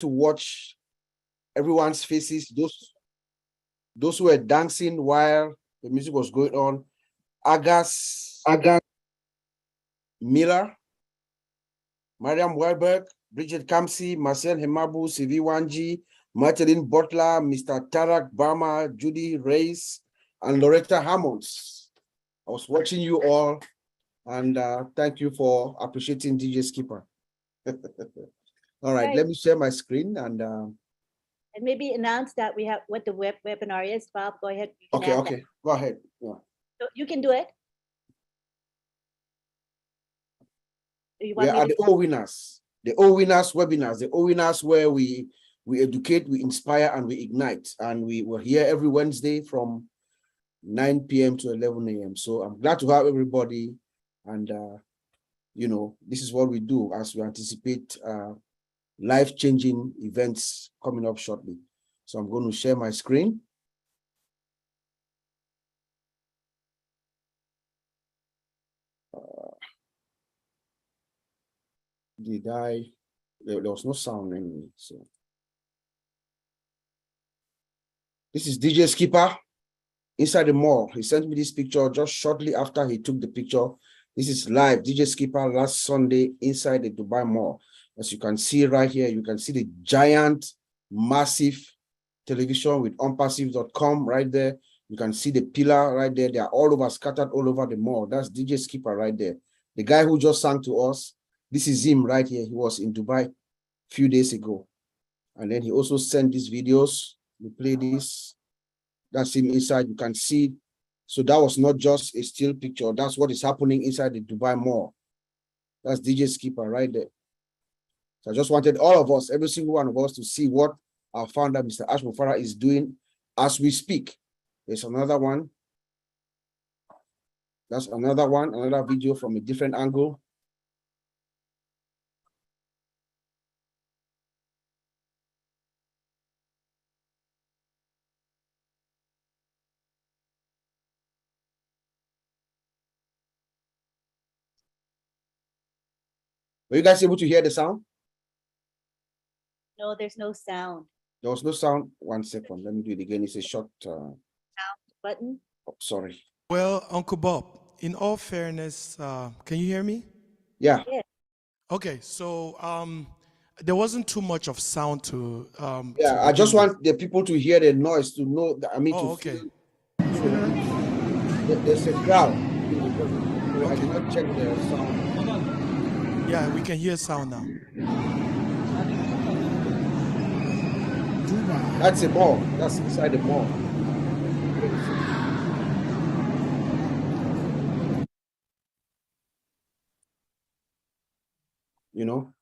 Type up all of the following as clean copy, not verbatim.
to watch everyone's faces, those who were dancing while the music was going on. Agas Miller, Mariam Welberg, Bridget Kamsi, Marcel Hemabu, Sivi Wanji, Martin Butler, Mr. Tarak Barma, Judy Reyes, and Loretta Hammonds. I was watching you all, and thank you for appreciating DJ Skipper. All right, let me share my screen and maybe announce that we have what the webinar is. Bob, go ahead. Okay, go ahead. Yeah. So you can do it. We are the OWINNERS. The OWINNERS webinars, the OWINNERS where we educate, we inspire, and we ignite. And we were here every Wednesday from 9 p.m. to 11 a.m. So I'm glad to have everybody. And, you know, this is what we do as we anticipate life-changing events coming up shortly. So I'm going to share my screen. There was no sound anyway, so. This is DJ Skipper inside the mall. He sent me this picture just shortly after he took the picture. This is live, DJ Skipper last Sunday inside the Dubai Mall. As you can see right here, you can see the giant, massive television with ONPASSIVE.com right there. You can see the pillar right there. They are all over, scattered all over the mall. That's DJ Skipper right there. The guy who just sang to us, this is him right here. He was in Dubai a few days ago. And then he also sent these videos. We play this. That's him inside. You can see. So that was not just a still picture. That's what is happening inside the Dubai Mall. That's DJ Skipper right there. So I just wanted all of us, every single one of us, to see what our founder, Mr. Ash Mufara, is doing as we speak. There's another one. That's another one, another video from a different angle. Were you guys able to hear the sound? No, there's no sound. There was no sound. 1 second. Let me do it again. It's a short sound button. Oh, sorry. Well, Uncle Bob, in all fairness, can you hear me? Yeah. Okay, so there wasn't too much of sound to. I just want the people to hear the noise to know. That, I mean, okay. There's a crowd. I did not check the sound. Yeah, we can hear sound now. That's a mall. That's inside the mall. You know?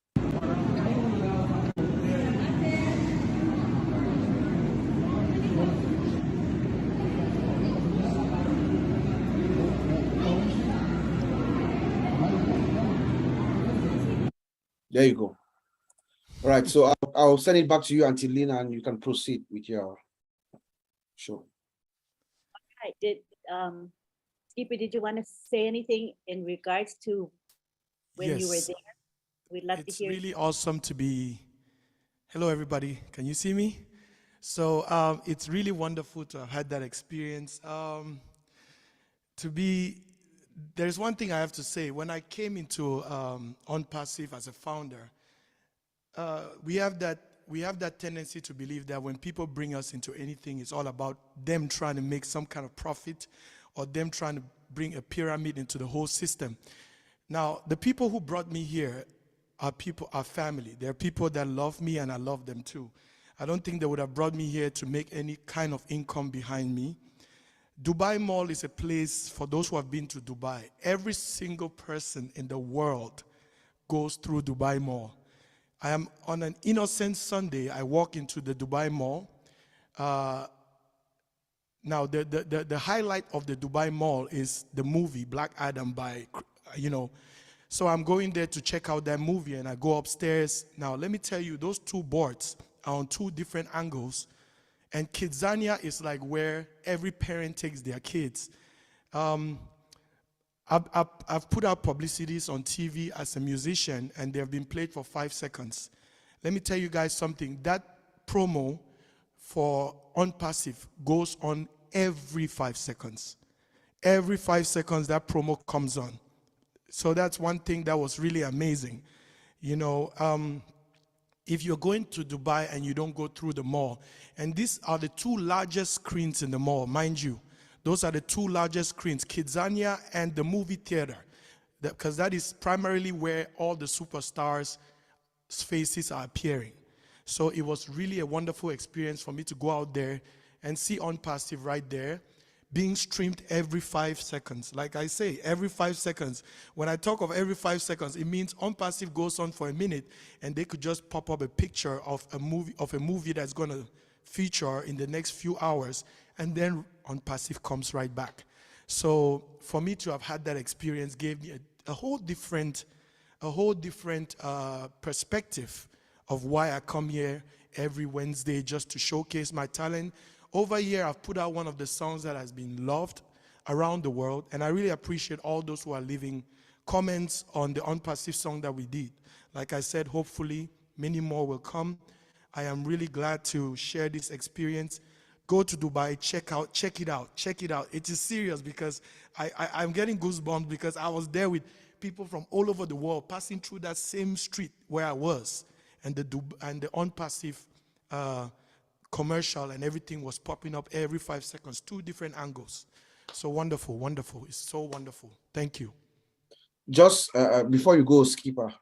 There you go. All right, so I'll send it back to you, Auntie Lina, and you can proceed with your show. All right. Skipper, did you want to say anything in regards to when you were there? We'd love to hear. It's really awesome to be. Hello, everybody. Can you see me? So it's really wonderful to have had that experience. There's one thing I have to say. When I came into ONPASSIVE as a founder, we have that tendency to believe that when people bring us into anything, it's all about them trying to make some kind of profit or them trying to bring a pyramid into the whole system. Now, the people who brought me here are family. They're people that love me and I love them too. I don't think they would have brought me here to make any kind of income behind me. Dubai Mall is a place for those who have been to Dubai. Every single person in the world goes through Dubai Mall. I am on an innocent Sunday. I walk into the Dubai Mall. Now, the highlight of the Dubai Mall is the movie Black Adam by, So I'm going there to check out that movie, and I go upstairs. Now, let me tell you, those two boards are on two different angles. And Kidzania is like where every parent takes their kids. I've put out publicities on TV as a musician, and they've been played for 5 seconds. let me tell you guys something. That promo for ONPASSIVE goes on every 5 seconds. Every 5 seconds, that promo comes on. So that's one thing that was really amazing. You know, if you're going to Dubai and you don't go through the mall, and these are the two largest screens in the mall, mind you. Those are the two largest screens, Kidzania and the movie theater, because that is primarily where all the superstars' faces are appearing. So it was really a wonderful experience for me to go out there and see ONPASSIVE right there, being streamed every 5 seconds. Like I say, every 5 seconds. When I talk of every 5 seconds, it means ONPASSIVE goes on for a minute, and they could just pop up a picture of a movie that's going to feature in the next few hours, and then ONPASSIVE comes right back. So for me to have had that experience gave me a whole different perspective of why I come here every Wednesday, just to showcase my talent. Over here, I've put out one of the songs that has been loved around the world, and I really appreciate all those who are leaving comments on the ONPASSIVE song that we did. Like I said, hopefully many more will come. I am really glad to share this experience. Go to Dubai, check it out. It is serious, because I'm getting goosebumps, because I was there with people from all over the world passing through that same street where I was, and the ONPASSIVE commercial and everything was popping up every 5 seconds, 2 different angles. So wonderful, wonderful. It's so wonderful. Thank you. Just before you go, Skipper,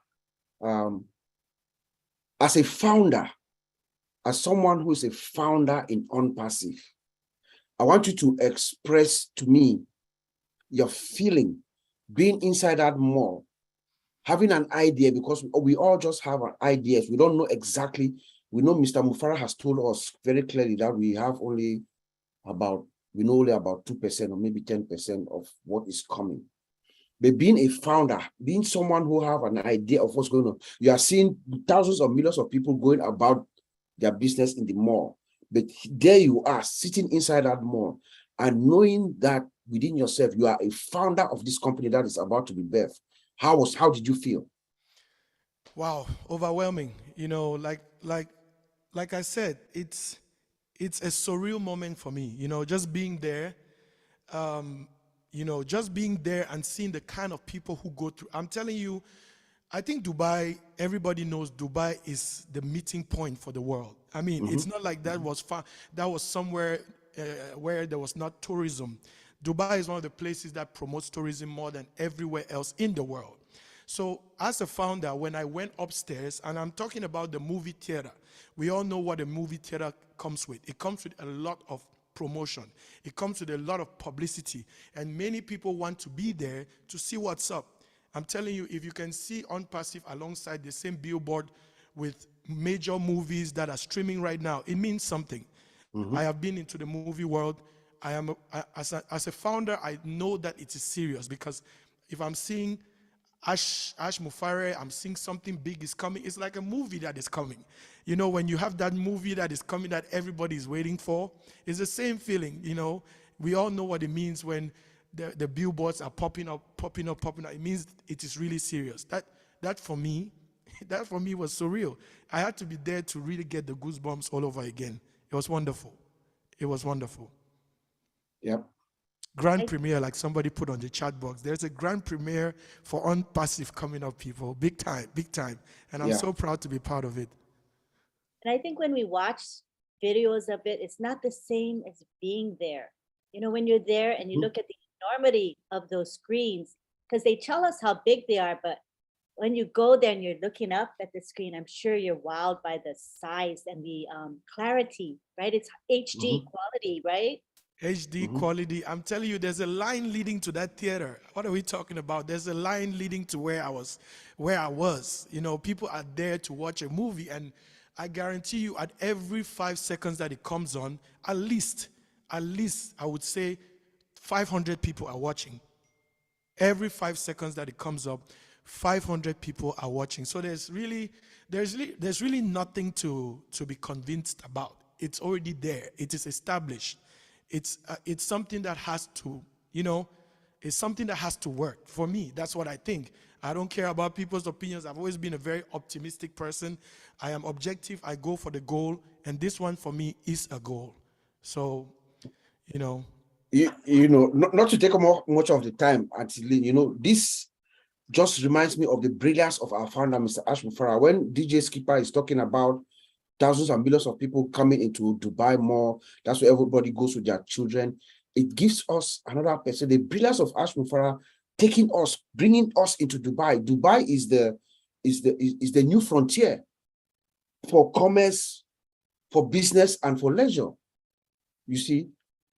as a founder, as someone who is a founder in ONPASSIVE, I want you to express to me your feeling being inside that mall, having an idea, because we all just have ideas. We don't know exactly. We know Mr. Mufara has told us very clearly that we know only about 2% or maybe 10% of what is coming. But being a founder, being someone who have an idea of what's going on, you are seeing thousands of millions of people going about their business in the mall. But there you are sitting inside that mall and knowing that within yourself, you are a founder of this company that is about to be birthed. How did you feel? Wow, overwhelming. You know, like I said, it's a surreal moment for me. You know, just being there, just being there and seeing the kind of people who go through. I'm telling you, I think Dubai, everybody knows Dubai is the meeting point for the world. I mean, it's not like that was somewhere where there was not tourism. Dubai is one of the places that promotes tourism more than everywhere else in the world. So as a founder, when I went upstairs, and I'm talking about the movie theater, we all know what a movie theater comes with. It comes with a lot of promotion. It comes with a lot of publicity. And many people want to be there to see what's up. I'm telling you, if you can see ONPASSIVE alongside the same billboard with major movies that are streaming right now, it means something. I have been into the movie world. As a founder, I know that it is serious, because if I'm seeing Ash Mufare, I'm seeing something big is coming. It's like a movie that is coming. You know, when you have that movie that is coming that everybody is waiting for, it's the same feeling. You know, we all know what it means when the billboards are popping up. It means it is really serious. That for me was surreal. I had to be there to really get the goosebumps all over again. It was wonderful. It was wonderful. Yep. Grand premiere, like somebody put on the chat box. There's a grand premiere for ONPASSIVE coming up, people. Big time, big time. And I'm so proud to be part of it. And I think when we watch videos of it, it's not the same as being there. You know, when you're there and you look at the enormity of those screens, because they tell us how big they are, but when you go there and you're looking up at the screen, I'm sure you're wowed by the size and the clarity, right? It's HD quality, right? HD quality. I'm telling you, there's a line leading to that theater. What are we talking about? There's a line leading to where I was. You know, people are there to watch a movie, and I guarantee you, at every 5 seconds that it comes on, at least I would say 500 people are watching. Every 5 seconds that it comes up, 500 people are watching. So there's really nothing to be convinced about. It's already there. It is established. It's something that has to, It's something that has to work for me. That's what I think. I don't care about people's opinions. I've always been a very optimistic person. I am objective. I go for the goal, and this one for me is a goal. So, you know. You know, not to take much of the time, actually, you know, this just reminds me of the brilliance of our founder, Mr. Ash Mufara. When DJ Skipper is talking about thousands and millions of people coming into Dubai Mall, that's where everybody goes with their children. It gives us another person, the brilliance of Ash Mufara taking us, bringing us into Dubai. Dubai is the new frontier for commerce, for business, and for leisure. You see,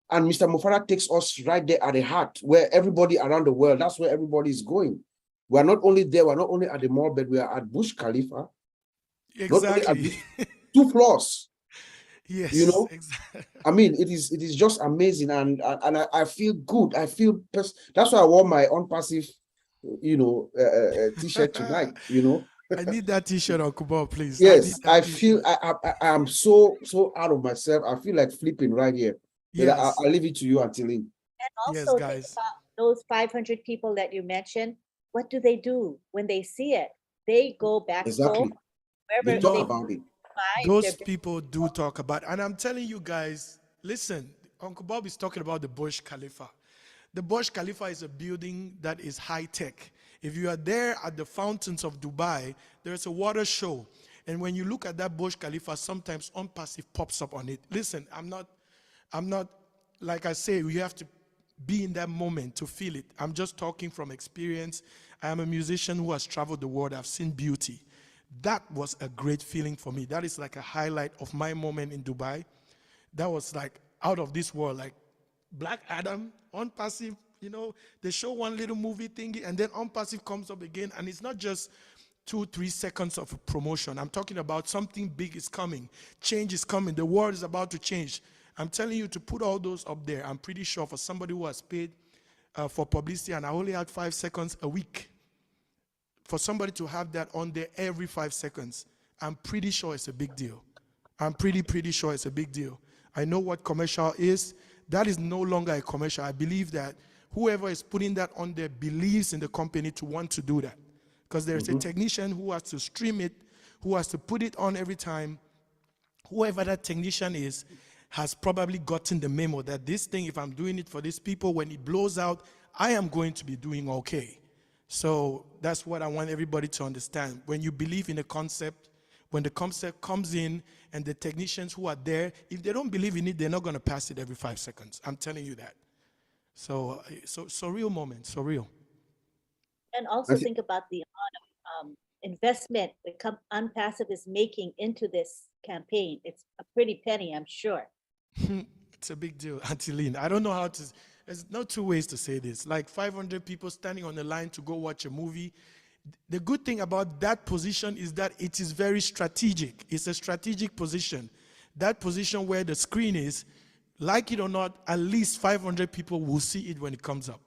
and Mr. Mufara takes us right there at the heart where everybody around the world, that's where everybody is going. We're not only there, we're not only at the mall, but we are at Burj Khalifa. Exactly. 2 floors. Yes. You know, exactly. I mean, it is just amazing, and I feel good. I feel that's why I wore my ONPASSIVE, you know, t-shirt tonight. You know, I need that t-shirt, Uncle Bob, please. yes, I I need that feel t-shirt. I am so out of myself. I feel like flipping right here. But Yes. I'll leave it to you, Antilin. And Yes, also think guys. about those 500 people that you mentioned. What do they do when they see it? They go back Exactly. home, They wherever talk they about it. buy their Those people do talk about, and I'm telling you guys, listen, Uncle Bob is talking about the Burj Khalifa. The Burj Khalifa is a building that is high tech. If you are there at the fountains of Dubai, there's a water show. And when you look at that Burj Khalifa, sometimes ONPASSIVE pops up on it. Listen, I'm not, like I say, we have to be in that moment to feel it. I'm just talking from experience. I am a musician who has traveled the world. I've seen beauty. That was a great feeling for me. That is like a highlight of my moment in Dubai. That was like out of this world, like Black Adam, ONPASSIVE, you know, they show one little movie thingy and then ONPASSIVE comes up again, and it's not just 2-3 seconds of promotion. I'm talking about something big is coming. Change is coming. The world is about to change. I'm telling you to put all those up there. I'm pretty sure for somebody who has paid for publicity, and I only had 5 seconds a week, for somebody to have that on there every 5 seconds, I'm pretty sure it's a big deal. I'm pretty sure it's a big deal. I know what commercial is. That is no longer a commercial. I believe that whoever is putting that on there believes in the company to want to do that. Because there's a technician who has to stream it, who has to put it on every time. Whoever that technician is has probably gotten the memo that this thing, if I'm doing it for these people, when it blows out, I am going to be doing okay. So that's what I want everybody to understand. When you believe in a concept, when the concept comes in and the technicians who are there, if they don't believe in it, they're not going to pass it every 5 seconds. I'm telling you that. So real moment, so real. and also think about the amount of investment that ONPASSIVE is making into this campaign. It's a pretty penny, I'm sure. It's a big deal, Antilene. I don't know how to, there's no 2 ways to say this. Like 500 people standing on the line to go watch a movie. The good thing about that position is that it is very strategic. It's a strategic position. That position where the screen is, like it or not, at least 500 people will see it when it comes up.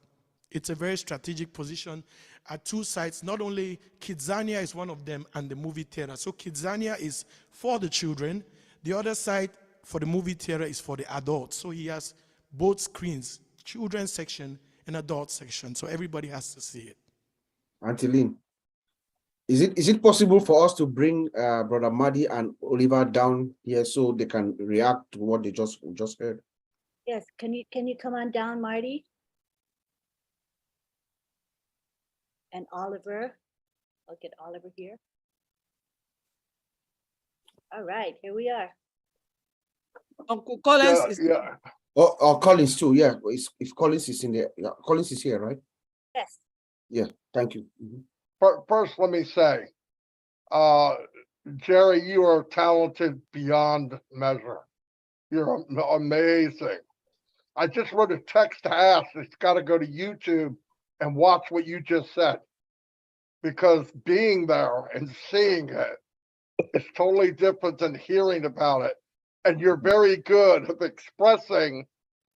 It's a very strategic position at 2 sites. Not only Kidzania is one of them, and the movie theater. So Kidzania is for the children. The other side for the movie theater is for the adults. So he has both screens, children's section and adult section. So everybody has to see it. Antilin, is it possible for us to bring Brother Madi and Oliver down here so they can react to what they just heard? Yes, can you come on down, Marty? And Oliver, I'll get Oliver here. All right, here we are. Uncle Collins is Yeah. Oh, Collins too. Yeah, if Collins is in there, yeah, Collins is here, right? Yes. Yeah. Thank you. First, let me say, Jerry, you are talented beyond measure. You're amazing. I just wrote a text to Ash. It's got to go to YouTube and watch what you just said, because being there and seeing it is totally different than hearing about it. And you're very good at expressing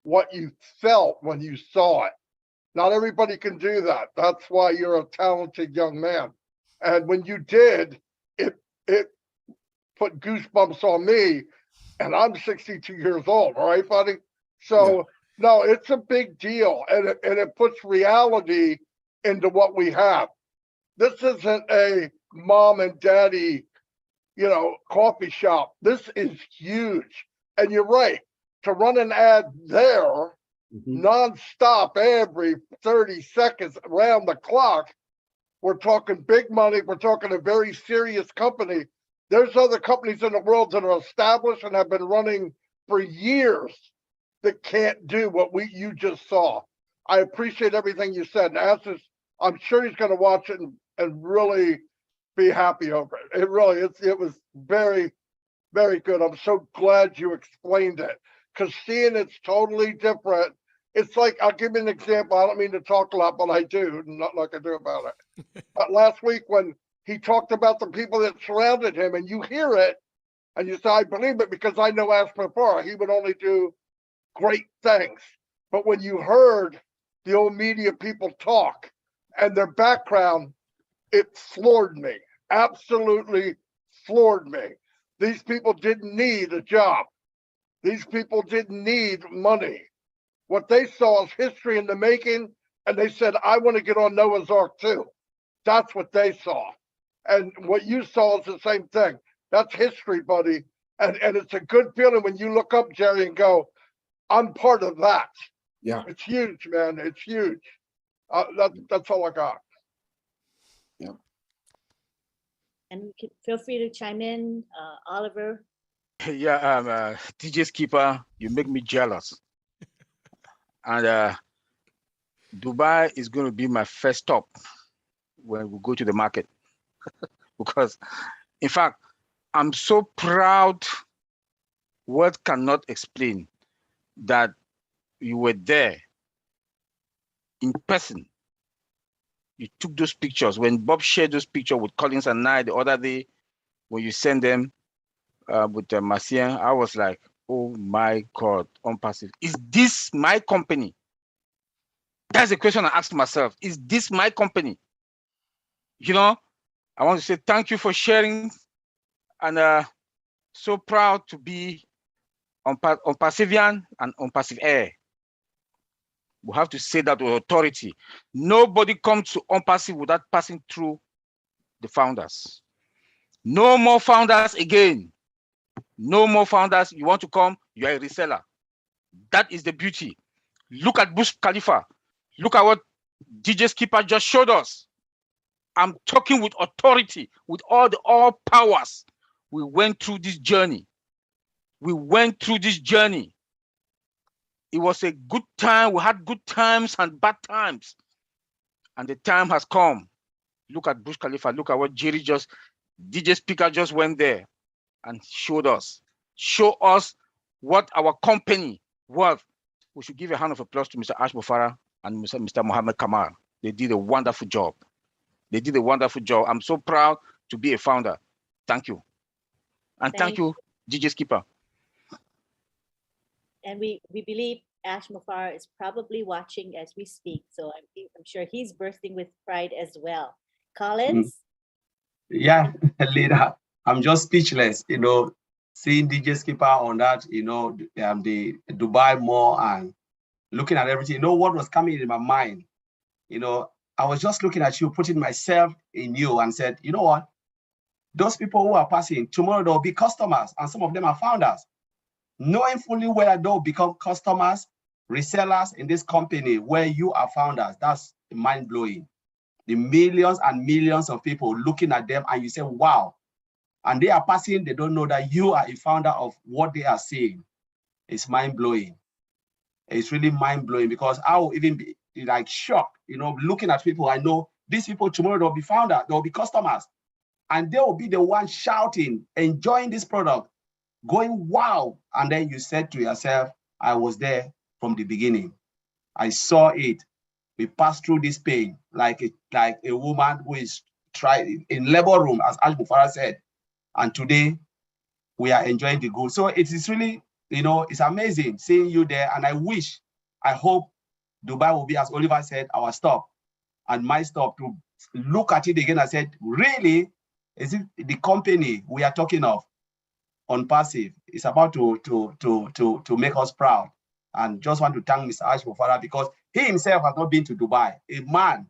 what you felt when you saw it. Not everybody can do that. That's why you're a talented young man. And when you did, it put goosebumps on me. And I'm 62 years old, all right, buddy? So No, it's a big deal, and it puts reality into what we have. This isn't a mom and daddy, coffee shop. This is huge. And you're right, to run an ad there nonstop every 30 seconds around the clock, we're talking big money. We're talking a very serious company. There's other companies in the world that are established and have been running for years that can't do what you just saw. I appreciate everything you said. And I'm sure he's going to watch it and really be happy over it. It was very, very good. I'm so glad you explained it, because seeing it's totally different. It's like, I'll give you an example. I don't mean to talk a lot, but I do. Not like I do about it. But last week when he talked about the people that surrounded him, and you hear it, and you say, I believe it because I know Ash before. He would only do great things. But when you heard the old media people talk and their background, it floored me. Absolutely floored me. These people didn't need a job. These people didn't need money. What they saw is history in the making, and they said, I want to get on Noah's Ark too. That's what they saw. And what you saw is the same thing. That's history, buddy. And it's a good feeling when you look up, Jerry, and go, I'm part of that. Yeah. It's huge, man. It's huge. That's all I got. Yeah. And feel free to chime in, Oliver. Yeah, DJ Skipper, you make me jealous. And Dubai is going to be my first stop when we go to the market. Because, in fact, I'm so proud, words cannot explain, that you were there in person. You took those pictures. When Bob shared those pictures with Collins and I the other day, when you sent them with Marcien, I was like, oh my God, ONPASSIVE. Is this my company? That's the question I asked myself. Is this my company? I want to say thank you for sharing, and so proud to be ONPASSIVIAN and ONPASSIVE AI. We have to say that with authority. Nobody comes to ONPASSIVE without passing through the founders. No more founders again. No more founders. You want to come, you are a reseller. That is the beauty. Look at Burj Khalifa. Look at what DJ Skipper just showed us. I'm talking with authority, with all powers. We went through this journey. We went through this journey. It was a good time. We had good times and bad times. And the time has come. Look at Burj Khalifa. Look at what DJ Speaker just went there and showed us. Show us what our company was. We should give a hand of applause to Mr. Ash Bufara and Mr. Mohammed Kamal. They did a wonderful job. They did a wonderful job. I'm so proud to be a founder. Thank you. And thank you, DJ Skipper. And we believe Ash Mufara is probably watching as we speak. So I'm sure he's bursting with pride as well. Collins? Yeah, leader. I'm just speechless, seeing DJ Skipper on that, the Dubai Mall and looking at everything. What was coming in my mind? I was just looking at you, putting myself in you and said, you know what? Those people who are passing, tomorrow they'll be customers, and some of them are founders. Knowing fully well they'll become customers, resellers in this company where you are founders, that's mind-blowing. The millions and millions of people looking at them, and you say, wow. And they are passing, they don't know that you are a founder of what they are saying. It's mind-blowing. It's really mind-blowing, because I will even be like shocked, looking at people. I know these people tomorrow, they'll be founders, they'll be customers, and they will be the ones shouting, enjoying this product, going, wow. And then you said to yourself, I was there from the beginning. I saw it. We passed through this pain like a woman who is trying in labor room, as Ash Bufara said. And today we are enjoying the good. So it is really, it's amazing seeing you there. And I hope Dubai will be, as Oliver said, our stop and my stop to look at it again and said, really, is it the company we are talking of, ONPASSIVE, is about to make us proud. And just want to thank Mr. Ash Mufara because he himself has not been to Dubai. A man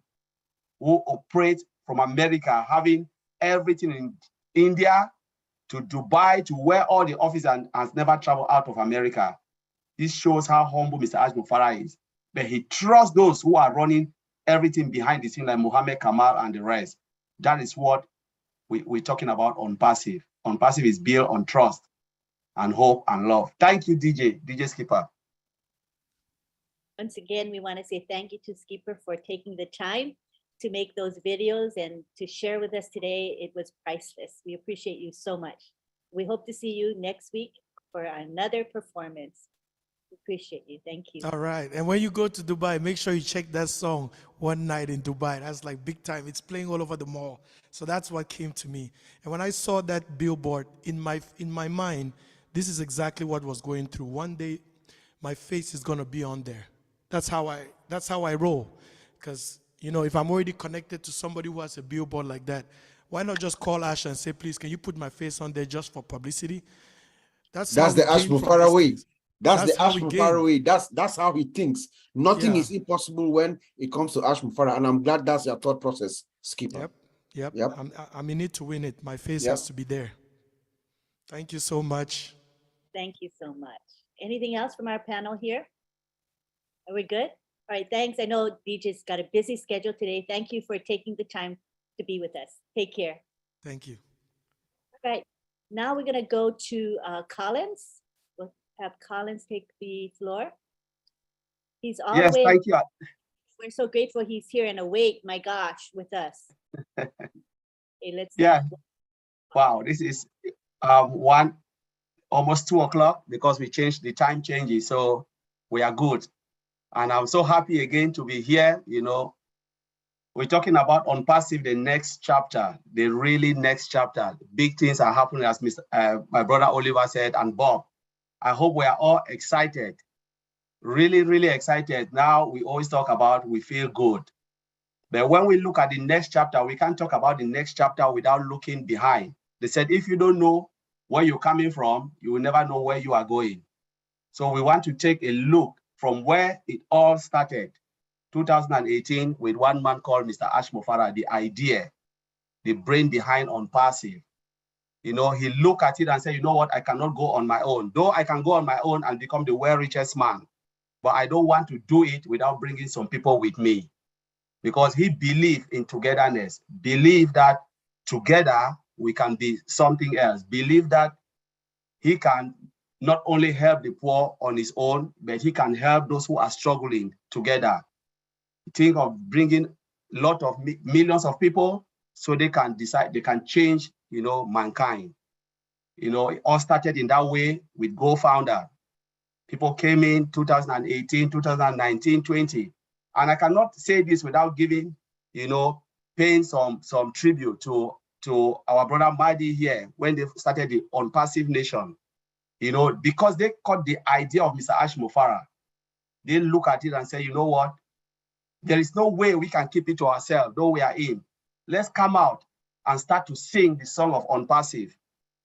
who operates from America, having everything in India to Dubai to where all the office and has never traveled out of America. This shows how humble Mr. Ash Mufara is. But he trusts those who are running everything behind the scene, like Mohammed Kamal and the rest. That is what we're talking about on passive. On passive is built on trust and hope and love. Thank you, DJ Skipper. Once again, we want to say thank you to Skipper for taking the time to make those videos and to share with us today. It was priceless. We appreciate you so much. We hope to see you next week for another performance. We appreciate you. Thank you. All right. And when you go to Dubai, make sure you check that song, One Night in Dubai. That's like big time. It's playing all over the mall. So that's what came to me. And when I saw that billboard in my mind, this is exactly what was going through. One day, my face is going to be on there. That's how I roll. Because, you know, if I'm already connected to somebody who has a billboard like that, why not just call Ash and say, please, can you put my face on there just for publicity? That's the Ash Mufara way. That's the Ash Mufara way. That's how he thinks. Nothing is impossible when it comes to Ash Mufara, and I'm glad that's your thought process, Skipper. Yep. I'm in it to win it. My face has to be there. Thank you so much. Thank you so much. Anything else from our panel here? Are we good? All right, thanks. I know DJ's got a busy schedule today. Thank you for taking the time to be with us. Take care. Thank you. All right, now we're gonna go to Collins. We'll have Collins take the floor. He's all the way. Thank you. We're so grateful he's here and awake, my gosh, with us. Okay, let's Wow, this is almost 2 o'clock because we changed the time changes, so we are good. And I'm so happy again to be here. You know, we're talking about on passive, the next chapter, the really next chapter. Big things are happening, as my brother Oliver said, and Bob. I hope we are all excited, really, really excited. Now we always talk about we feel good. But when we look at the next chapter, we can't talk about the next chapter without looking behind. They said, if you don't know where you're coming from, you will never know where you are going. So we want to take a look from where it all started, 2018, with one man called Mr. Ash Mufara, the idea, the brain behind on passive. You know, he looked at it and said, you know what, I cannot go on my own. Though I can go on my own and become the world richest man, but I don't want to do it without bringing some people with me. Because he believed in togetherness, believed that together we can be something else, believed that he can not only help the poor on his own, but he can help those who are struggling together. Think of bringing a lot of millions of people so they can decide, they can change, you know, mankind. You know, it all started in that way with GoFounder. People came in 2018, 2019, 20. And I cannot say this without giving, you know, paying some tribute to our brother Mahdi here when they started the ONPASSIVE Nation. You know, because they caught the idea of Mr. Ash Mufara. They look at it and say, you know what? There is no way we can keep it to ourselves, though we are in. Let's come out and start to sing the song of ONPASSIVE.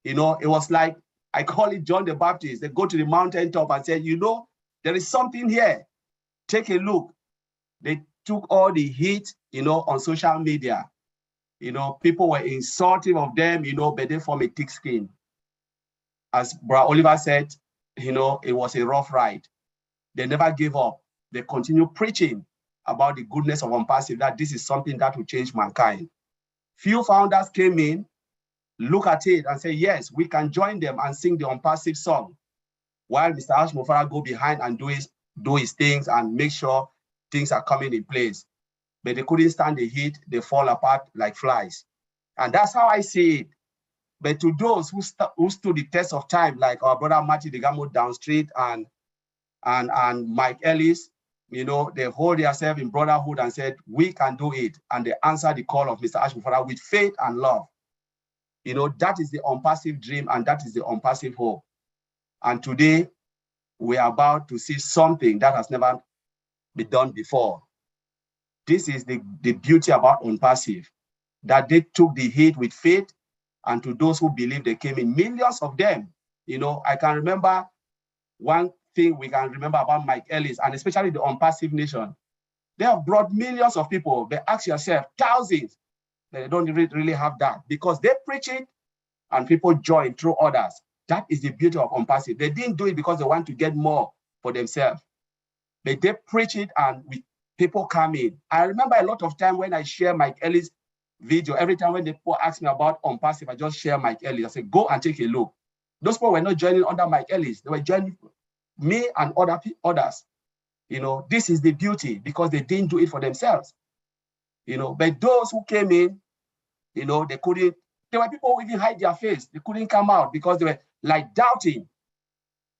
You know, it was like, I call it John the Baptist. They go to the mountaintop and say, you know, there is something here. Take a look. They took all the heat, you know, on social media. You know, people were insulting of them, you know, but they form a thick skin. As Brother Oliver said, you know, it was a rough ride. They never gave up. They continue preaching about the goodness of ONPASSIVE, that this is something that will change mankind. Few founders came in, look at it and say, yes, we can join them and sing the ONPASSIVE song, while Mr. Ash Mufara go behind and do his things and make sure things are coming in place. But they couldn't stand the heat. They fall apart like flies. And that's how I see it. But to those who stood the test of time, like our brother Marty Degamo downstreet and Mike Ellis, you know, they hold themselves in brotherhood and said, we can do it. And they answer the call of Mr. Ash Mufara with faith and love. You know, that is the ONPASSIVE dream, and that is the ONPASSIVE hope. And today, we are about to see something that has never been done before. This is the beauty about ONPASSIVE, that they took the heat with faith, and to those who believe, they came in, millions of them. You know, I can remember one thing we can remember about Mike Ellis, and especially the ONPASSIVE Nation. They have brought millions of people. They ask yourself, thousands, but they don't really have that because they preach it and people join through others. That is the beauty of ONPASSIVE. They didn't do it because they want to get more for themselves. But they preach it and people come in. I remember a lot of time when I share Mike Ellis' video, every time when people ask me about ONPASSIVE, I just share Mike Ellis. I say, go and take a look. Those people were not joining under Mike Ellis. They were joining me and others. You know, this is the beauty because they didn't do it for themselves. You know, but those who came in, you know, they couldn't. There were people who even hide their face. They couldn't come out because they were like doubting.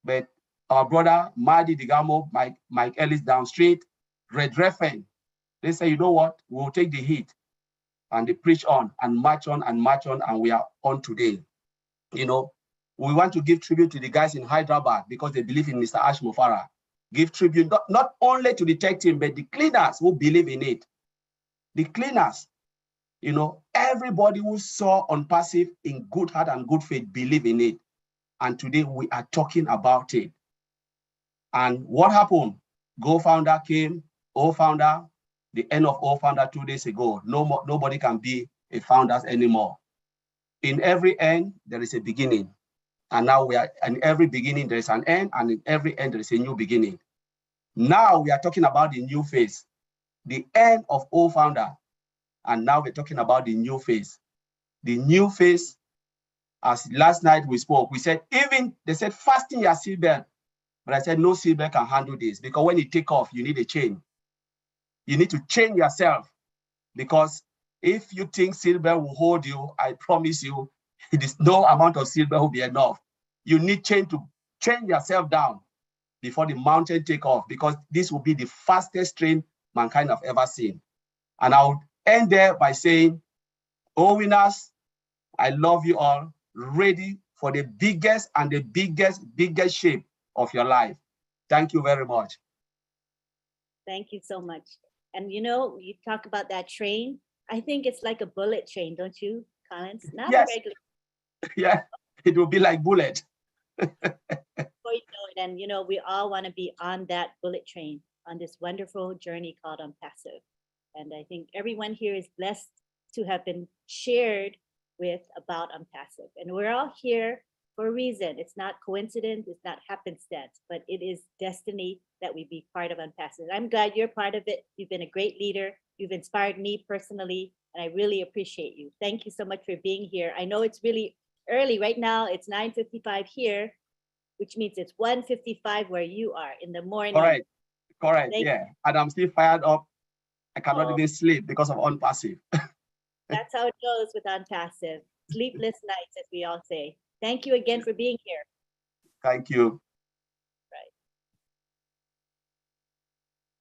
But our brother, Mardi Digamo, Mike Ellis down street, Red Reffen, they say, you know what, we'll take the heat. And they preach on and march on and march on, and we are on today. You know, we want to give tribute to the guys in Hyderabad because they believe in Mr. Ash Mufara. Give tribute not only to the tech team, but the cleaners who believe in it. The cleaners, you know, everybody who saw ONPASSIVE in good heart and good faith believe in it. And today we are talking about it. And what happened? Go Founder came, O Founder, the end of O Founder 2 days ago. Nobody can be a founder anymore. In every end, there is a beginning. And now we are, in every beginning, there is an end, and in every end, there is a new beginning. Now we are talking about the new phase, the end of O Founder. And now we're talking about the new phase. The new phase, as last night we spoke, we said, even, they said, fasten your seatbelt. But I said, no seatbelt can handle this because when you take off, you need a chain. You need to chain yourself because if you think seatbelt will hold you, I promise you, no amount of seatbelt will be enough. You need chain to chain yourself down before the mountain take off because this will be the fastest train mankind have ever seen. And I'll end there by saying, oh winners, I love you all, ready for the biggest and the biggest shape of your life. Thank you very much. Thank you so much. And you know, you talk about that train. I think it's like a bullet train, don't you, Collins? Not Yes. a regular. Yeah, it will be like bullet. And you know, we all want to be on that bullet train on this wonderful journey called ONPASSIVE. And I think everyone here is blessed to have been shared with about ONPASSIVE. And we're all here for a reason. It's not coincidence, it's not happenstance, but it is destiny that we be part of ONPASSIVE. I'm glad you're part of it. You've been a great leader. You've inspired me personally, and I really appreciate you. Thank you so much for being here. I know it's really early right now. It's 9:55 here, which means it's 1:55 where you are in the morning. Correct, yeah. And I'm still fired up. I cannot even sleep because of ONPASSIVE. That's how it goes with ONPASSIVE. Sleepless nights, as we all say. Thank you again for being here. Thank you.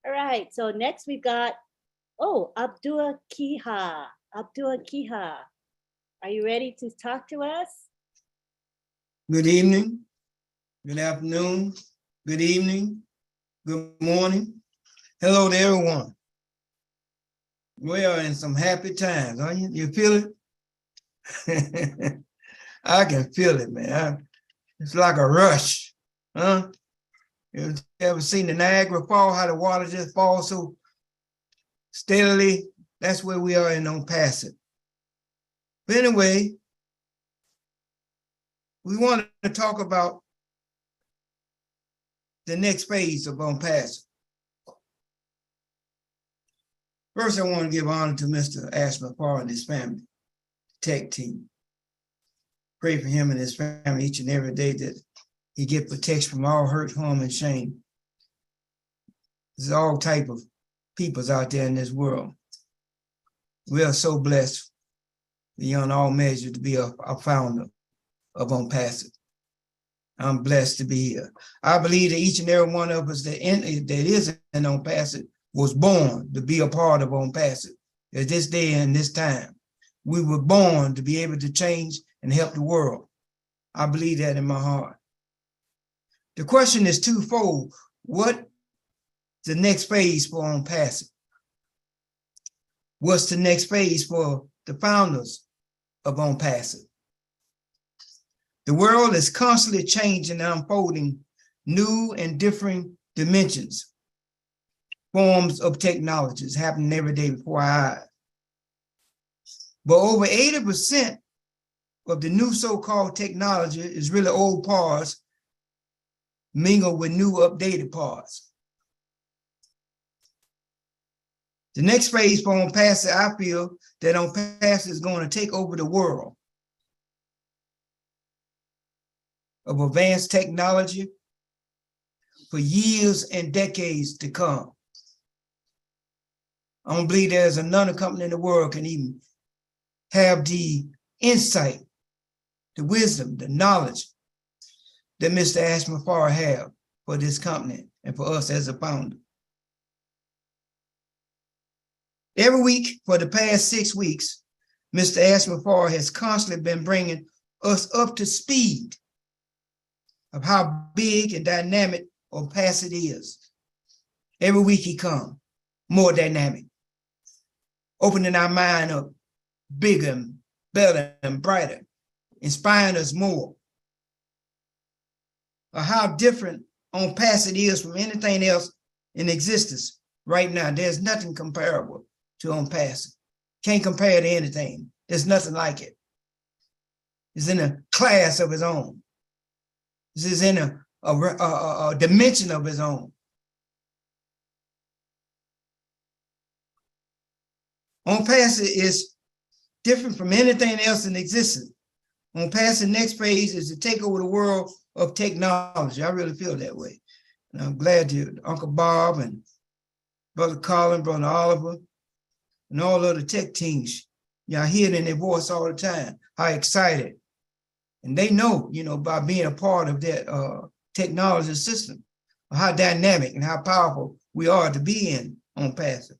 All right, so next we've got, Abdul Kiha. Abdul Kiha, are you ready to talk to us? Good evening, good afternoon, good evening, good morning. Hello to everyone. We are in some happy times, aren't you? You feel it? I can feel it, man. It's like a rush, huh? You ever seen the Niagara Fall, how the water just falls so steadily? That's where we are in ONPASSIVE. But anyway, we want to talk about the next phase of ONPASSIVE. First, I want to give honor to Mr. Ash Mufara and his family, tech team. Pray for him and his family each and every day that he get protection from all hurt, harm, and shame. There's all type of peoples out there in this world. We are so blessed beyond all measure to be a founder of ONPASSIVE. I'm blessed to be here. I believe that each and every one of us that is in ONPASSIVE was born to be a part of ONPASSIVE. At this day and this time, we were born to be able to change and help the world. I believe that in my heart. The question is twofold. What's the next phase for ONPASSIVE? What's the next phase for the founders of ONPASSIVE? The world is constantly changing and unfolding new and differing dimensions, forms of technologies happening every day before our eyes. But over 80% of the new so-called technology is really old parts mingled with new updated parts. The next phase for ONPASSIVE, I feel that ONPASSIVE is going to take over the world of advanced technology for years and decades to come. I don't believe there's another company in the world can even have the insight, the wisdom, the knowledge that Mr. Ashman Farr have for this company and for us as a founder. Every week for the past 6 weeks, Mr. Ashman Farr has constantly been bringing us up to speed of how big and dynamic ONPASSIVE is. Every week he comes, more dynamic, opening our mind up bigger and better and brighter, inspiring us more. Or how different ONPASSIVE is from anything else in existence right now. There's nothing comparable to ONPASSIVE. Can't compare to anything. There's nothing like it. It's in a class of its own. This is in a dimension of its own. ONPASSIVE is different from anything else in existence. ONPASSIVE next phase is to take over the world of technology. I really feel that way. And I'm glad to Uncle Bob and Brother Colin, Brother Oliver, and all other tech teams. Y'all hear it in their voice all the time, how excited. And they know, by being a part of that technology system, how dynamic and how powerful we are to be in ONPASSIVE.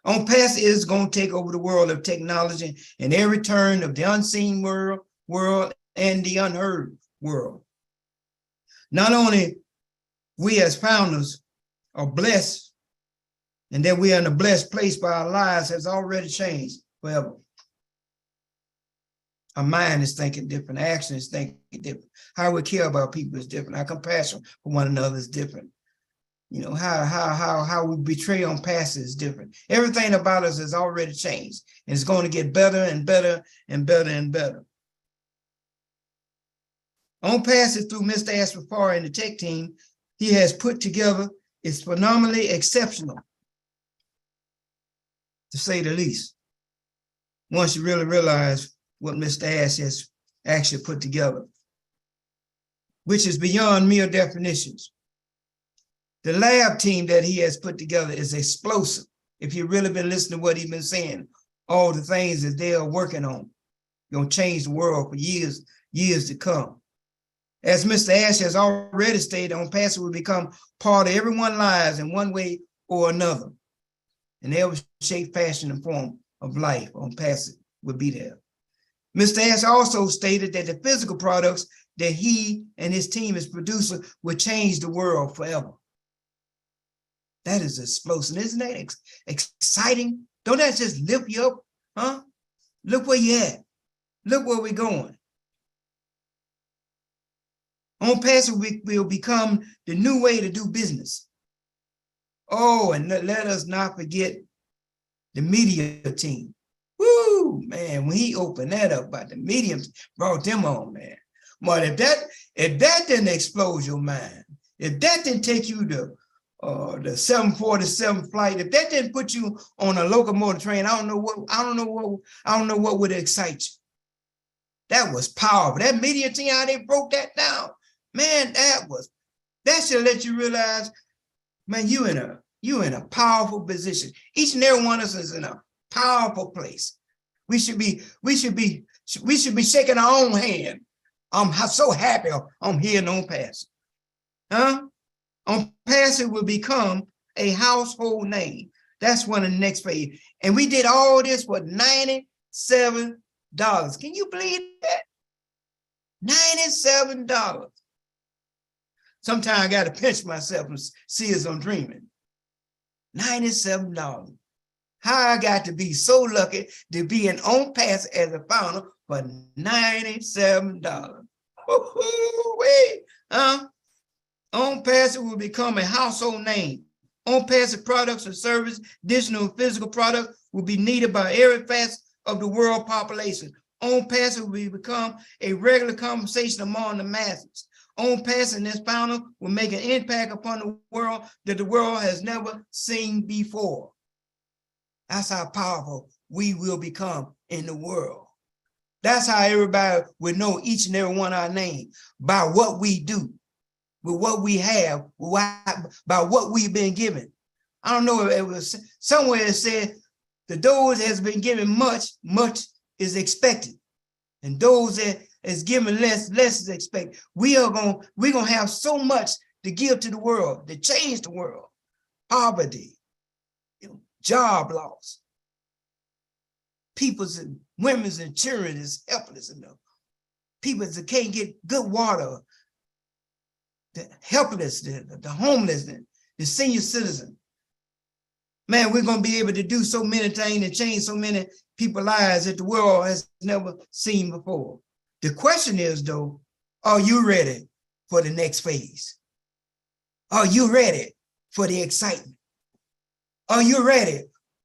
ONPASSIVE is going to take over the world of technology and every turn of the unseen world and the unheard world. Not only we as founders are blessed and that we are in a blessed place, but our lives has already changed forever. Our mind is thinking different, action is thinking different. How we care about people is different. Our compassion for one another is different. How we betray ONPASSIVE is different. Everything about us has already changed, and it's going to get better and better and better and better. ONPASSIVE, through Mr. Ashman Farr and the tech team he has put together, is phenomenally exceptional, to say the least. Once you really realize what Mr. Ash has actually put together, which is beyond mere definitions. The lab team that he has put together is explosive. If you've really been listening to what he's been saying, all the things that they are working on, going to change the world for years to come. As Mr. Ash has already stated, ONPASSIVE will become part of everyone's lives in one way or another. In every shape, fashion, and form of life, ONPASSIVE will be there. Mr. Ash also stated that the physical products that he and his team is producing will change the world forever. That is explosive. Isn't that exciting? Don't that just lift you up? Huh? Look where you're at. Look where we're going. ONPASSIVE will become the new way to do business. Oh, and let us not forget the media team. Woo, man, when he opened that up, but the media brought them on, man. But if that didn't explode your mind, if that didn't take you to the 747 flight, if that didn't put you on a locomotive train, I don't know what would excite you. That was powerful. That media team, how they broke that down, man, that should let you realize, man, you in a powerful position. Each and every one of us is in a powerful place. We should be shaking our own hand. I'm so happy I'm here in ONPASSIVE. Huh? ONPASSIVE will become a household name. That's one of the next phase. And we did all this for $97. Can you believe that? $97. Sometimes I got to pinch myself and see as I'm dreaming. $97. How I got to be so lucky to be in ONPASSIVE as a founder for $97. Wait, huh? will become a household name. ONPASSIVE products or service, digital and physical product will be needed by every facet of the world population. ONPASSIVE will become a regular conversation among the masses. ONPASSIVE and its founder will make an impact upon the world that the world has never seen before. That's how powerful we will become in the world. That's how everybody will know each and every one of our names, by what we do, with what we have, by what we've been given. I don't know if it was somewhere it said, to those that has been given much, much is expected. And those that is given less, less is expected. We're gonna have so much to give to the world, to change the world. Poverty, job loss. People's and women's and children is helpless enough. People that can't get good water, the helpless, the homeless, the senior citizen. Man, we're gonna be able to do so many things and change so many people's lives that the world has never seen before. The question is though, are you ready for the next phase? Are you ready for the excitement? Are you ready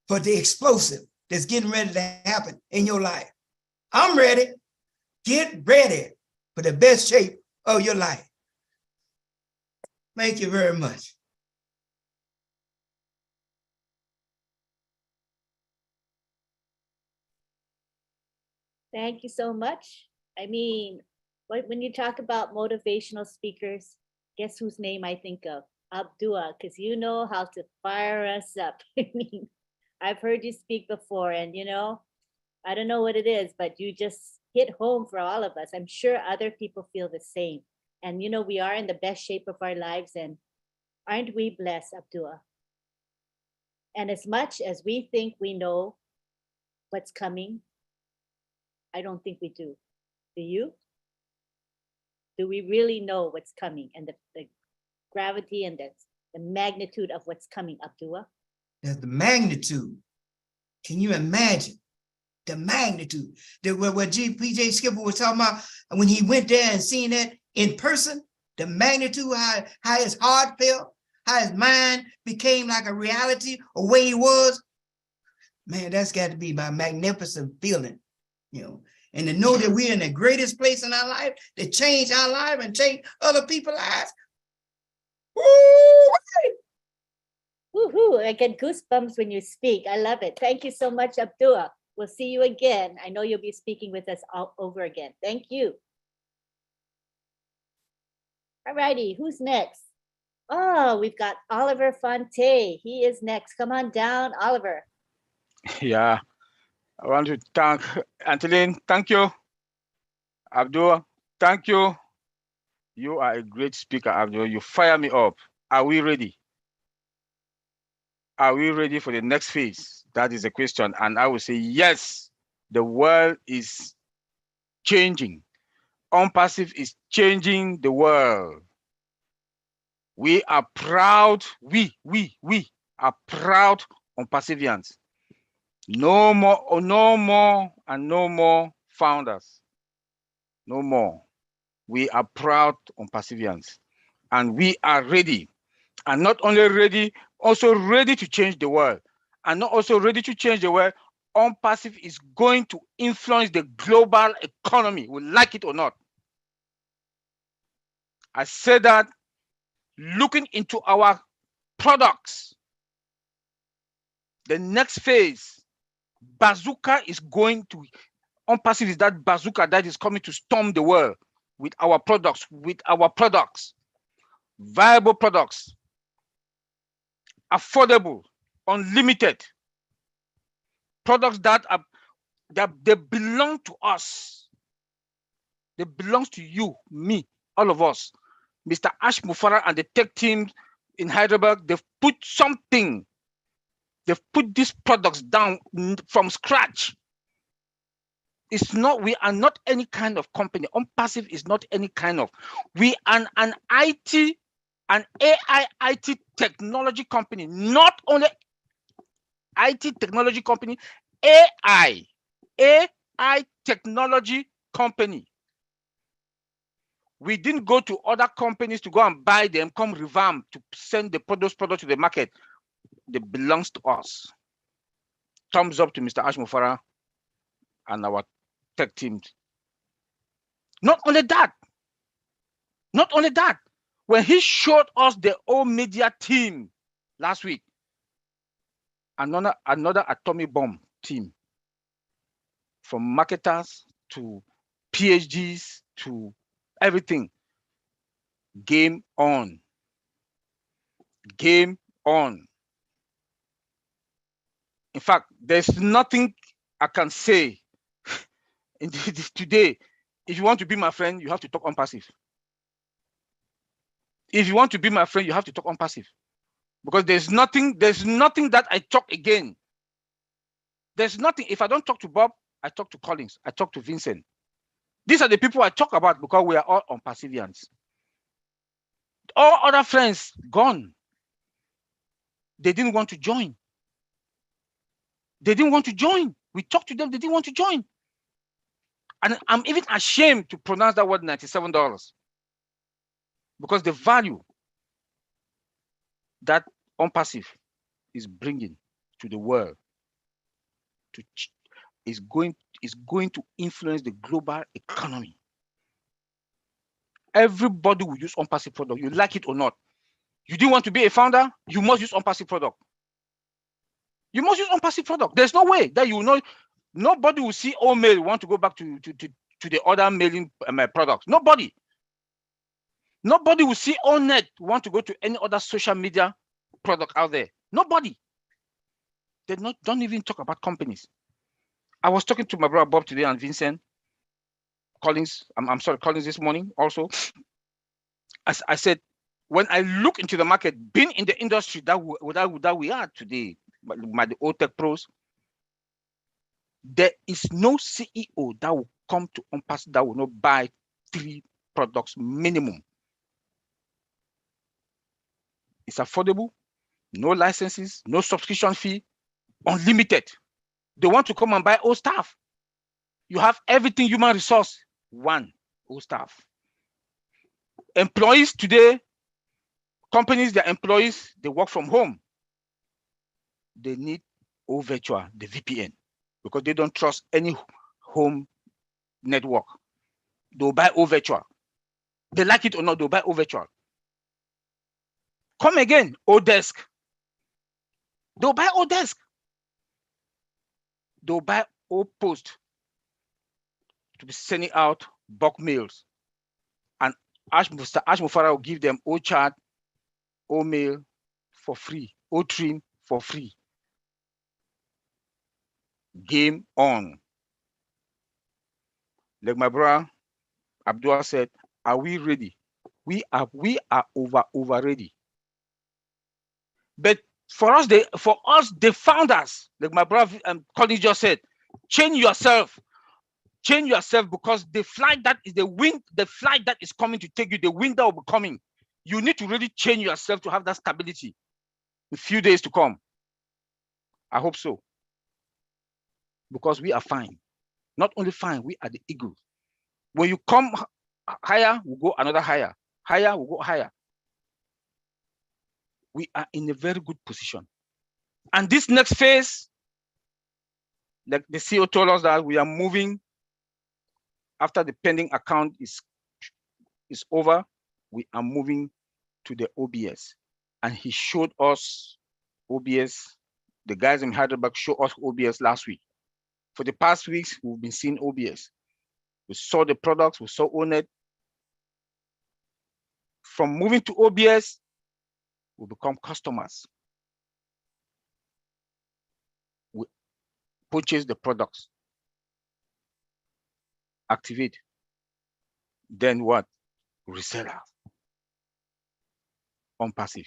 for the explosive that's getting ready to happen in your life? I'm ready. Get ready for the best shape of your life. Thank you very much. Thank you so much. I mean, when you talk about motivational speakers, guess whose name I think of? Abdullah, because you know how to fire us up. I mean, I've heard you speak before, and I don't know what it is, but you just hit home for all of us. I'm sure other people feel the same. And we are in the best shape of our lives, and aren't we blessed, Abdullah? And as much as we think we know what's coming, I don't think we do. Do you? Do we really know what's coming and the gravity and the magnitude of what's coming, Abdullah? That's the magnitude. Can you imagine the magnitude? What P.J. Skipper was talking about when he went there and seen that in person, the magnitude, how his heart felt, how his mind became like a reality, a way he was. Man, that's got to be my magnificent feeling, and to know that we're in the greatest place in our life to change our life and change other people's lives. Woohoo! I get goosebumps when you speak. I love it. Thank you so much, Abdullah. We'll see you again. I know you'll be speaking with us all over again. Thank you. All righty, who's next? Oh, we've got Oliver Fonte. He is next. Come on down, Oliver. Yeah, I want to thank Antolin. Thank you. Abdul, thank you. You are a great speaker, Abdul. You fire me up. Are we ready? Are we ready for the next phase? That is the question. And I will say, yes, the world is changing. ONPASSIVE is changing the world. We are proud, we are proud ONPASSIVians. No more founders. No more. We are proud ONPASSIVians. And we are ready. And not only ready, also ready to change the world. And not also ready to change the world, ONPASSIVE is going to influence the global economy, we like it or not. I said that looking into our products, the next phase, bazooka is going to, ONPASSIVE is that bazooka that is coming to storm the world with our products, viable products, affordable, unlimited, products that they belong to us. They belong to you, me, all of us. Mr. Ash Mufara and the tech team in Hyderabad, they've put something. They've put these products down from scratch. We are not any kind of company. ONPASSIVE is not any kind of. We are an IT, an AI IT technology company, not only IT technology company, AI technology company. We didn't go to other companies to go and buy them, come revamp to send those products to the market. They belongs to us. Thumbs up to Mr. Ash Mufara and our tech teams. Not only that, when he showed us the old media team last week, another atomic bomb team, from marketers to PhDs to everything. Game on. Game on. In fact, there's nothing I can say today. If you want to be my friend, you have to talk ONPASSIVE. If you want to be my friend, you have to talk ONPASSIVE. Because there's nothing that I talk again. There's nothing. If I don't talk to Bob, I talk to Collins, I talk to Vincent. These are the people I talk about because we are all ONPASSIVians. All other friends gone. They didn't want to join. They didn't want to join. We talked to them, they didn't want to join. And I'm even ashamed to pronounce that word $97 because the value that ONPASSIVE is bringing to the world is going to influence the global economy. Everybody will use ONPASSIVE product, you like it or not. You didn't want to be a founder, you must use ONPASSIVE product. You must use ONPASSIVE product. There's no way that you will know. Nobody will see mail want to go back to the other mailing products. Nobody. Nobody will see net want to go to any other social media product out there. Nobody. They don't even talk about companies. I was talking to my brother Bob today and Vincent Collins. I'm sorry, Collins this morning also. As I said, when I look into the market, being in the industry that we are today, by the old tech pros, there is no CEO that will come to ONPASSIVE that will not buy 3 products minimum. It's affordable, no licenses, no subscription fee, unlimited. They want to come and buy all staff. You have everything human resource, one all staff. Employees today, companies, their employees, they work from home. They need all virtual, the VPN, because they don't trust any home network. They'll buy all virtual. They like it or not, they'll buy all virtual. Come again, Odesk. They'll buy Odesk. They'll buy all post to be sending out bulk mails. And Mr. Ash Mufara will give them all chat, all mail for free, all trim for free. Game on. Like my brother Abdul said, are we ready? We are over ready. But for us, the founders, like my brother Colin just said, change yourself. Change yourself, because the flight that is the flight that is coming to take you, the wind that will be coming, you need to really change yourself to have that stability in a few days to come. I hope so. Because we are fine. Not only fine, we are the eagle. When you come higher, we'll go another higher. Higher, we'll go higher. We are in a very good position. And this next phase, like the CEO told us that we are moving after the pending account is over, we are moving to the OBS. And he showed us OBS. The guys in Hyderabad showed us OBS last week. For the past weeks, we've been seeing OBS. We saw the products, we saw ONET. From moving to OBS, we become customers. We purchase the products, activate. Then what? Reseller. ONPASSIVE.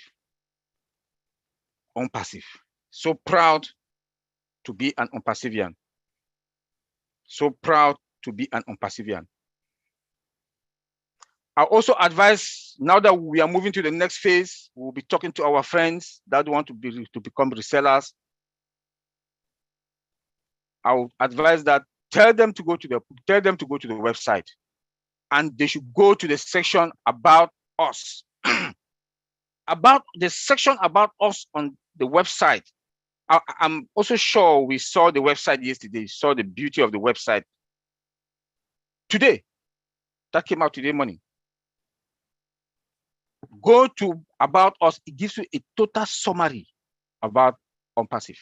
ONPASSIVE. So proud to be an ONPASSIVian. So proud to be an ONPASSIVian. I also advise, now that we are moving to the next phase, we'll be talking to our friends that want to become resellers. I will advise that tell them to go to the website. and they should go to the section about us. About the section about us on the website. I'm also sure we saw the website yesterday, saw the beauty of the website. Today, that came out today morning. Go to about us, it gives you a total summary about ONPASSIVE.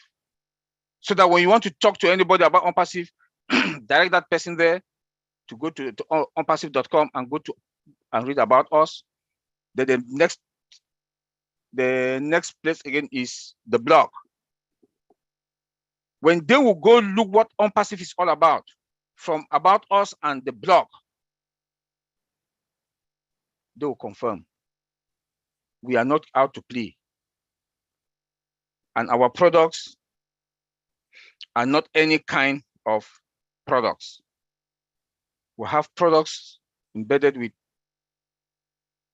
So that when you want to talk to anybody about ONPASSIVE, direct that person there to go to onpassive.com and go to and read about us. Then the next place again is the blog. When they will go look what ONPASSIVE is all about, from about us and the blog, they will confirm we are not out to play. And our products are not any kind of products. We have products embedded with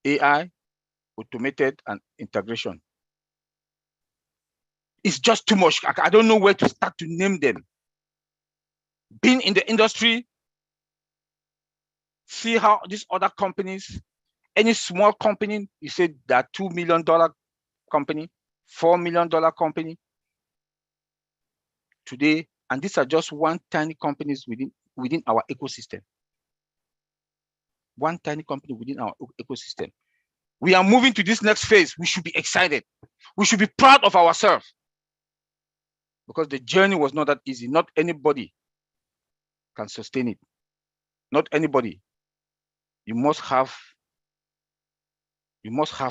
AI, automated, and integration. It's just too much. I don't know where to start to name them. Being in the industry, see how these other companies, any small company, you say that $2 million company, $4 million company today, and these are just one tiny companies within our ecosystem. One tiny company within our ecosystem. We are moving to this next phase. We should be excited. We should be proud of ourselves, because the journey was not that easy. Not anybody can sustain it. Not anybody. You must have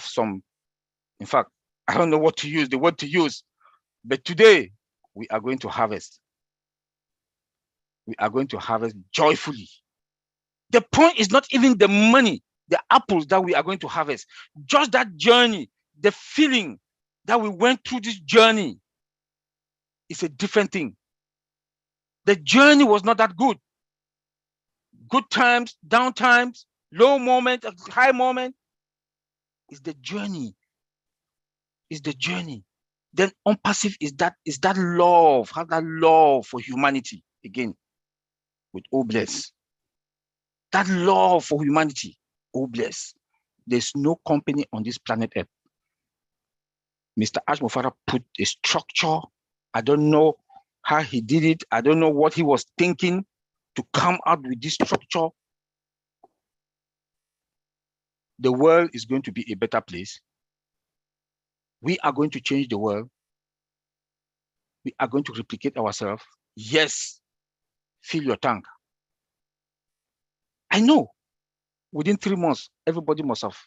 some, in fact, I don't know what to use, the word to use, but today we are going to harvest. We are going to harvest joyfully. The point is not even the money, the apples that we are going to harvest, just that journey, the feeling that we went through this journey is a different thing. The journey was not that good. Good times, down times, low moment, high moment. It's the journey. It's the journey. Then ONPASSIVE is that love, have that love for humanity again with OBLESS. That love for humanity, OBLESS. There's no company on this planet Earth. Mr. Ashmofara put a structure. I don't know how he did it. I don't know what he was thinking to come out with this structure. The world is going to be a better place. We are going to change the world. We are going to replicate ourselves. Yes, fill your tank. I know within 3 months, everybody must have,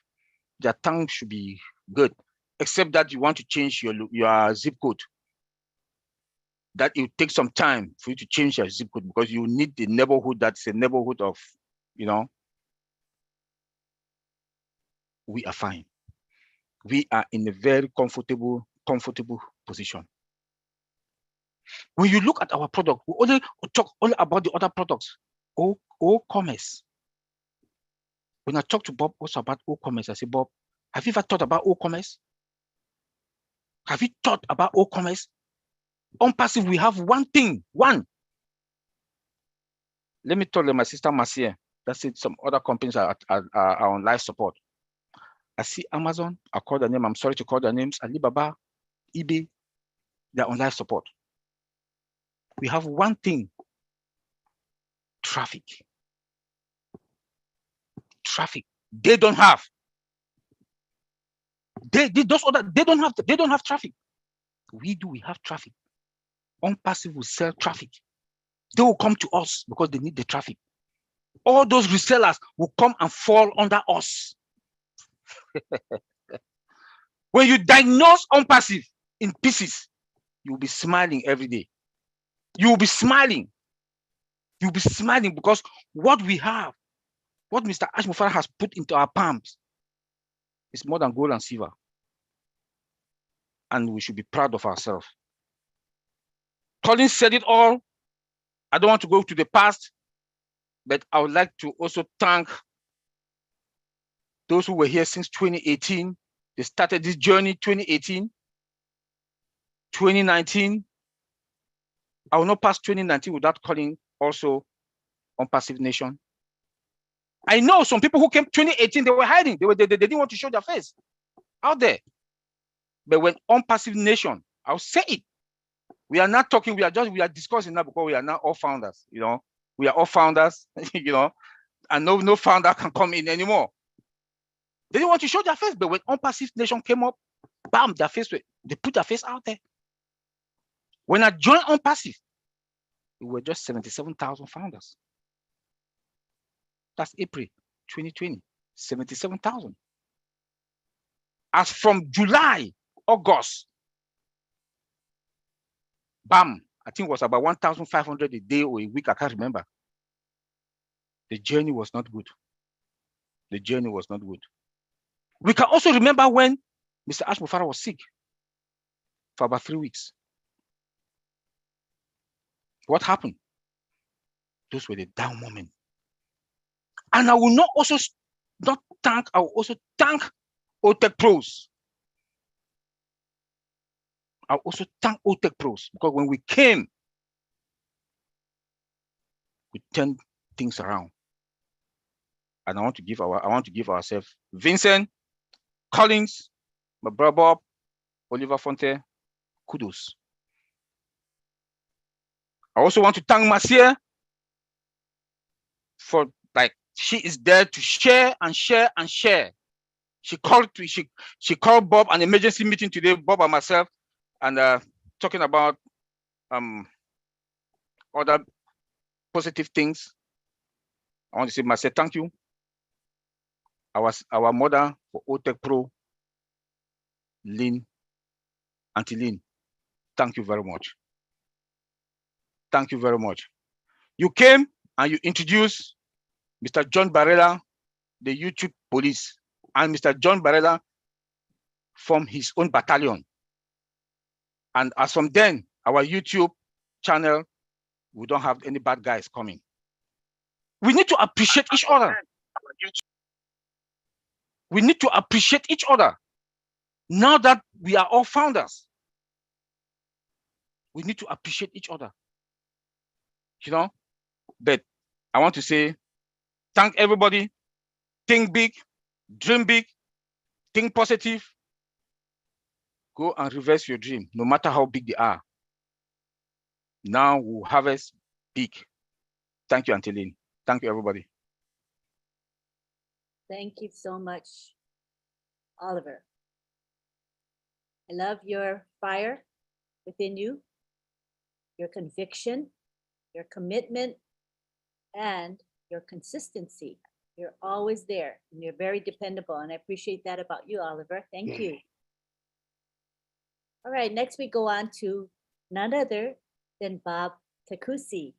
their tank should be good, except that you want to change your zip code. That it will take some time for you to change your zip code, because you need the neighborhood that's a neighborhood of, we are fine. We are in a very comfortable position. When you look at our product, we only talk all about the other products. O-commerce. When I talk to Bob also about O-commerce, I say, Bob, have you ever thought about O-commerce? Have you thought about O-commerce? ONPASSIVE, we have one thing, one. Let me tell my sister Marcia. That's it. Some other companies are on live support. I see Amazon, I call the name, I'm sorry to call their names, Alibaba, eBay, they're on live support. We have one thing, traffic. Traffic. They don't have. They don't have traffic. We do, we have traffic. ONPASSIVE will sell traffic. They will come to us because they need the traffic. All those resellers will come and fall under us. When you diagnose ONPASSIVE in pieces, you will be smiling every day. You will be smiling. You'll be smiling because what we have, what Mr. Ashmofara has put into our palms is more than gold and silver. And we should be proud of ourselves. Colin said it all. I don't want to go to the past, but I would like to also thank those who were here since 2018. They started this journey 2018, 2019. I will not pass 2019 without calling also ONPASSIVE Nation. I know some people who came 2018, they were hiding. They didn't want to show their face out there. But when ONPASSIVE Nation, I'll say it. We are not talking, we are discussing now because we are now all founders, you know. We are all founders, you know, and no founder can come in anymore. They didn't want to show their face, but when ONPASSIVE Nation came up, bam, they put their face out there. When I joined ONPASSIVE, we were just 77,000 founders. That's April 2020, 77,000. As from July, August, bam, I think it was about 1,500 a day or a week, I can't remember. The journey was not good. The journey was not good. We can also remember when Mr. Ash Mufara was sick for about 3 weeks. What happened? Those were the down moments. And I will not also not thank, I will also thank OTech Pros. I will also thank OTech Pros because when we came, we turned things around. And I want to give ourselves Vincent, Collins, my brother Bob, Oliver Fonte, kudos. I also want to thank Marcia for, like, she is there to share and share and share. She called Bob an emergency meeting today, Bob and myself, and talking about other positive things. I want to say, Marcia, thank you. Our mother for OTech Pro, Lynn, Auntie Lynn, thank you very much. Thank you very much. You came and you introduced Mr. John Barrella, the YouTube police, and Mr. John Barrella formed his own battalion. And as from then, our YouTube channel, we don't have any bad guys coming. We need to appreciate each other. We need to appreciate each other. Now that we are all founders, we need to appreciate each other. You know, but I want to say, thank everybody. Think big, dream big, think positive. Go and reverse your dream, no matter how big they are. Now we'll harvest big. Thank you, Auntie Lynn. Thank you, everybody. Thank you so much, Oliver. I love your fire within you, your conviction, your commitment, and your consistency. You're always there and you're very dependable. And I appreciate that about you, Oliver. Thank you. All right, next we go on to none other than Bob Takusi.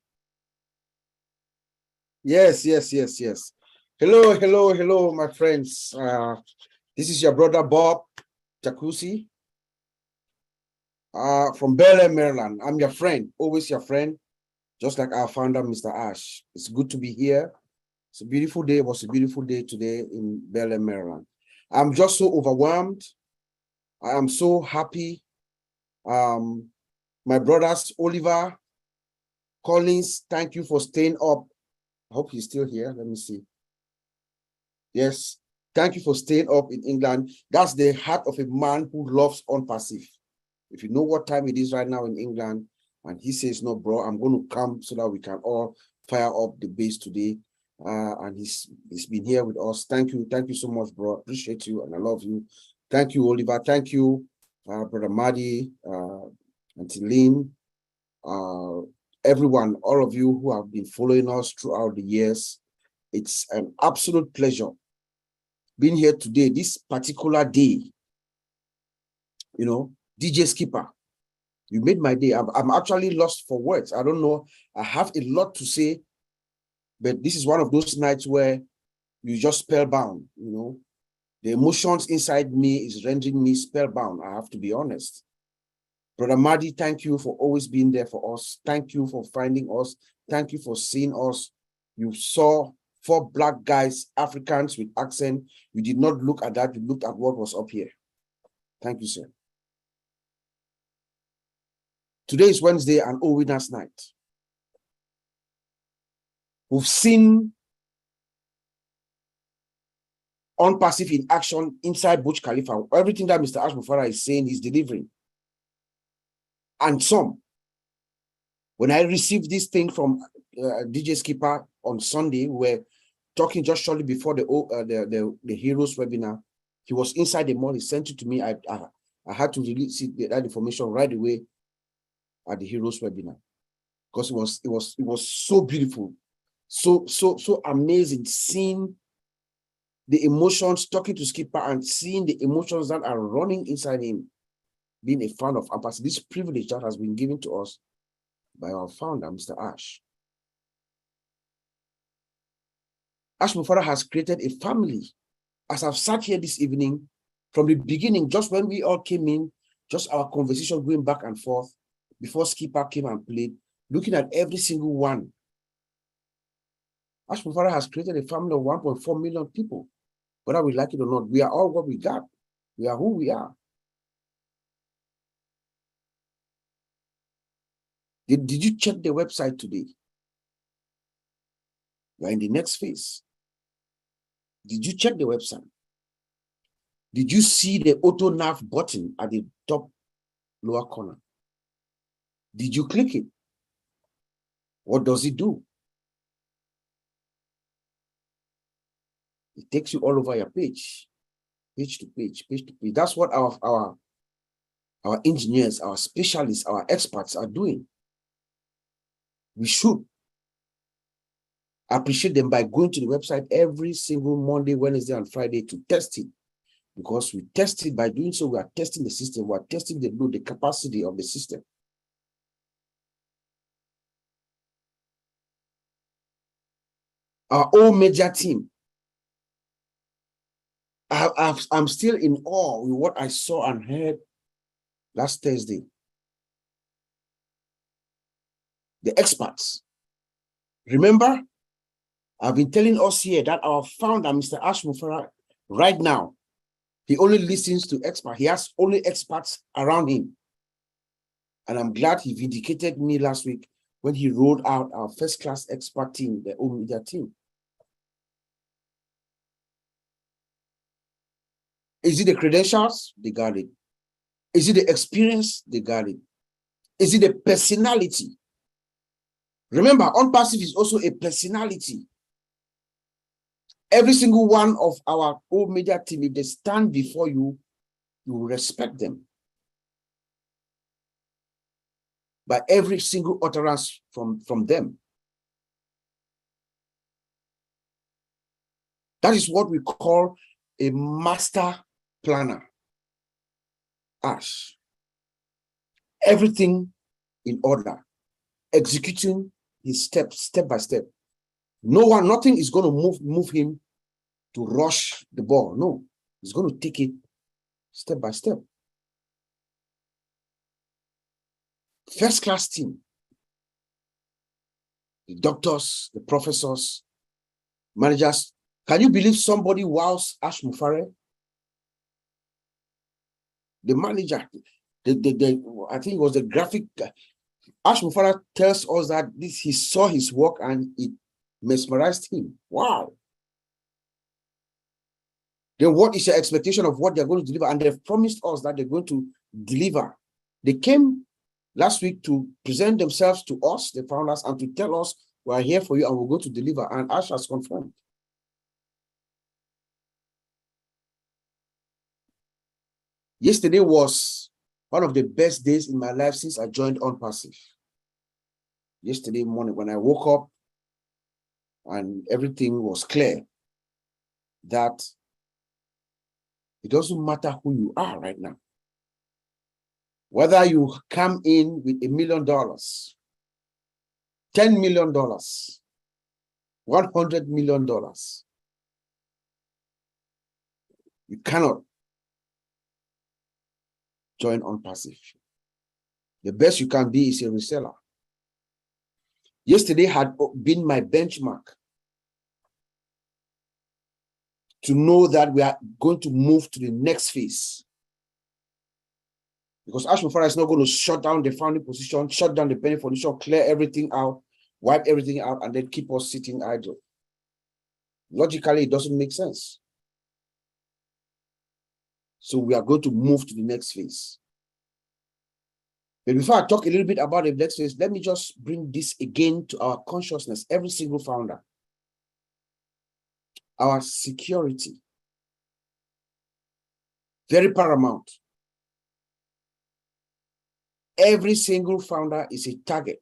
Yes. Hello, my friends. This is your brother Bob Takusi from Bel Air, Maryland. I'm your friend, always your friend, just like our founder, Mr. Ash. It's good to be here. It's a beautiful day. It was a beautiful day today in Bel Air, Maryland. I'm just so overwhelmed. I am so happy. My brothers, Oliver, Collins, thank you for staying up. I hope he's still here. Let me see. Yes, thank you for staying up in England. That's the heart of a man who loves ONPASSIVE. If you know what time it is right now in England, and he says, no, bro, I'm going to come so that we can all fire up the base today. And he's been here with us. Thank you so much, bro. Appreciate you, and I love you. Thank you, Oliver. Thank you, Brother Madi, Auntie Lynn, everyone, all of you who have been following us throughout the years. It's an absolute pleasure being here today, this particular day. You know, DJ Skipper, you made my day. I'm actually lost for words. I don't know. I have a lot to say, but this is one of those nights where you just spellbound, you know. The emotions inside me is rendering me spellbound. I have to be honest. Brother Madi, thank you for always being there for us. Thank you for finding us. Thank you for seeing us. You saw 4 black guys, Africans with accent. You did not look at that. You looked at what was up here. Thank you, sir. Today is Wednesday and OWINNERS night. We've seen ONPASSIVE in action inside Burj Khalifa. Everything that Mr. Ash Mufara is saying, he's delivering. And some. When I received this thing from DJ Skipper on Sunday, we're talking just shortly before the Heroes webinar. He was inside the mall. He sent it to me. I had to release that information right away at the Heroes webinar, because it was so beautiful, so amazing, seeing the emotions, talking to Skipper and seeing the emotions that are running inside him, being a fan of ONPASSIVE. This privilege that has been given to us by our founder, Mr. Ash. Ash Mufara has created a family. As I've sat here this evening, from the beginning, just when we all came in, just our conversation going back and forth, before Skipper came and played, looking at every single one. Ash Mufara has created a family of 1.4 million people. Whether we like it or not, we are all what we got. We are who we are. Did you check the website today? We're in the next phase. Did you check the website? Did you see the auto nav button at the top lower corner? Did you click it? What does it do? It takes you all over your page, page to page, page to page. That's what our engineers, our specialists, our experts are doing. We should appreciate them by going to the website every single Monday, Wednesday, and Friday to test it. Because we test it. By doing so, we are testing the system. We are testing the load, the capacity of the system. Our whole media team. I'm still in awe with what I saw and heard last Thursday. The experts. Remember, I've been telling us here that our founder, Mr. Ash Mufara, right now, he only listens to experts. He has only experts around him. And I'm glad he vindicated me last week when he rolled out our first-class expert team, the own media team. Is it the credentials? They got it. Is it the experience? They got it. Is it the personality? Remember, ONPASSIVE is also a personality. Every single one of our old media team, if they stand before you, you will respect them. By every single utterance from them. That is what we call a master planner. Ash. Everything in order. Executing his steps, step by step. Nothing is going to move him to rush the ball. No, he's going to take it step by step. First class team. The doctors, the professors, managers. Can you believe somebody wows Ash Mufara? The manager, I think it was the graphic. Ash Mufara tells us that he saw his work and it mesmerized him. Wow. Then what is your expectation of what they're going to deliver? And they've promised us that they're going to deliver. They came last week to present themselves to us, the founders, and to tell us we are here for you and we're going to deliver. And Ash has confirmed. Yesterday was one of the best days in my life since I joined ONPASSIVE. Yesterday morning when I woke up and everything was clear that it doesn't matter who you are right now. Whether you come in with $1 million, $10 million, $100 million, you cannot join ONPASSIVE. The best you can be is a reseller. Yesterday had been my benchmark to know that we are going to move to the next phase. Because Ash Mufara is not going to shut down the founding position, shut down the penny position, clear everything out, wipe everything out, and then keep us sitting idle. Logically, it doesn't make sense. So we are going to move to the next phase. But before I talk a little bit about the next phase, let me just bring this again to our consciousness, every single founder. Our security, very paramount. Every single founder is a target.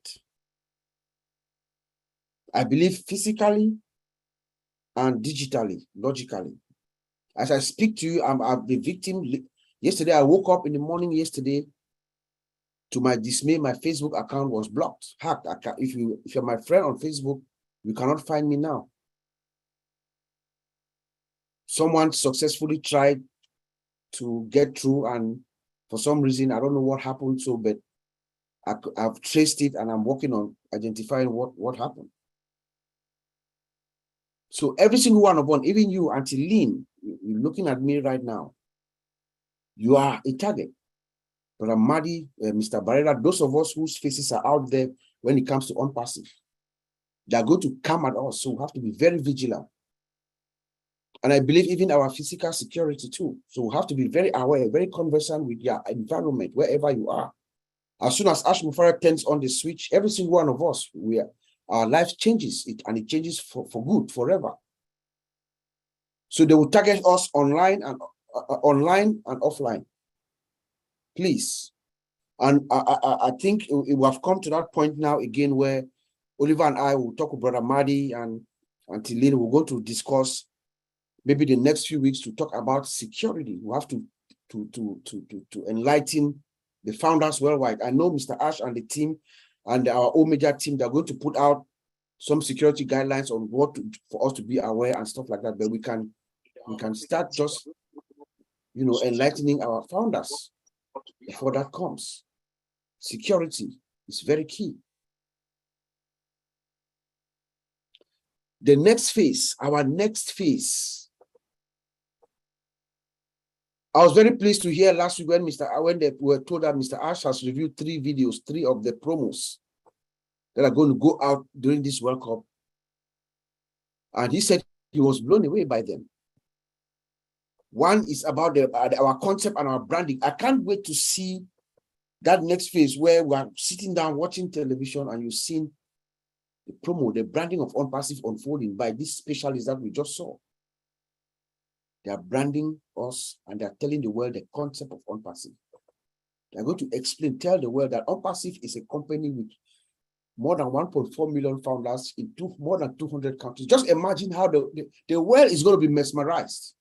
I believe physically and digitally, logically. As I speak to you, I'm the victim. Yesterday, I woke up in the morning yesterday. To my dismay, my Facebook account was blocked, hacked. If you're my friend on Facebook, you cannot find me now. Someone successfully tried to get through, and for some reason, I don't know what happened. So, but I've traced it, and I'm working on identifying what happened. So every single one of us, even you, Auntie Lynn, you're looking at me right now. You are a target. Brother Madi, Mr. Barrera, those of us whose faces are out there when it comes to ONPASSIVE, they are going to come at us. So we have to be very vigilant. And I believe even our physical security too. So we have to be very aware, very conversant with your environment, wherever you are. As soon as Ash Mufara turns on the switch, every single one of us, our life changes, and it changes for good, forever. So they will target us online and offline. Please. And I think we have come to that point now again where Oliver and I will talk with Brother Madi and Tilly. We're going to discuss maybe the next few weeks to talk about security. We have to enlighten the founders worldwide. I know Mr. Ash and the team and our Omega team, they're going to put out some security guidelines on for us to be aware and stuff like that. But we can start just, enlightening our founders before that comes. Security is very key. The next phase, our next phase. I was very pleased to hear last week when we were told that Mr. Ash has reviewed 3 videos, 3 of the promos that are going to go out during this World Cup. And he said he was blown away by them. One is about our concept and our branding. I can't wait to see that next phase where we are sitting down watching television and you've seen the promo, the branding of ONPASSIVE unfolding by these specialists that we just saw. They are branding us and they are telling the world the concept of ONPASSIVE. They are going to tell the world that ONPASSIVE is a company with more than 1.4 million founders in more than 200 countries. Just imagine how the world is going to be mesmerized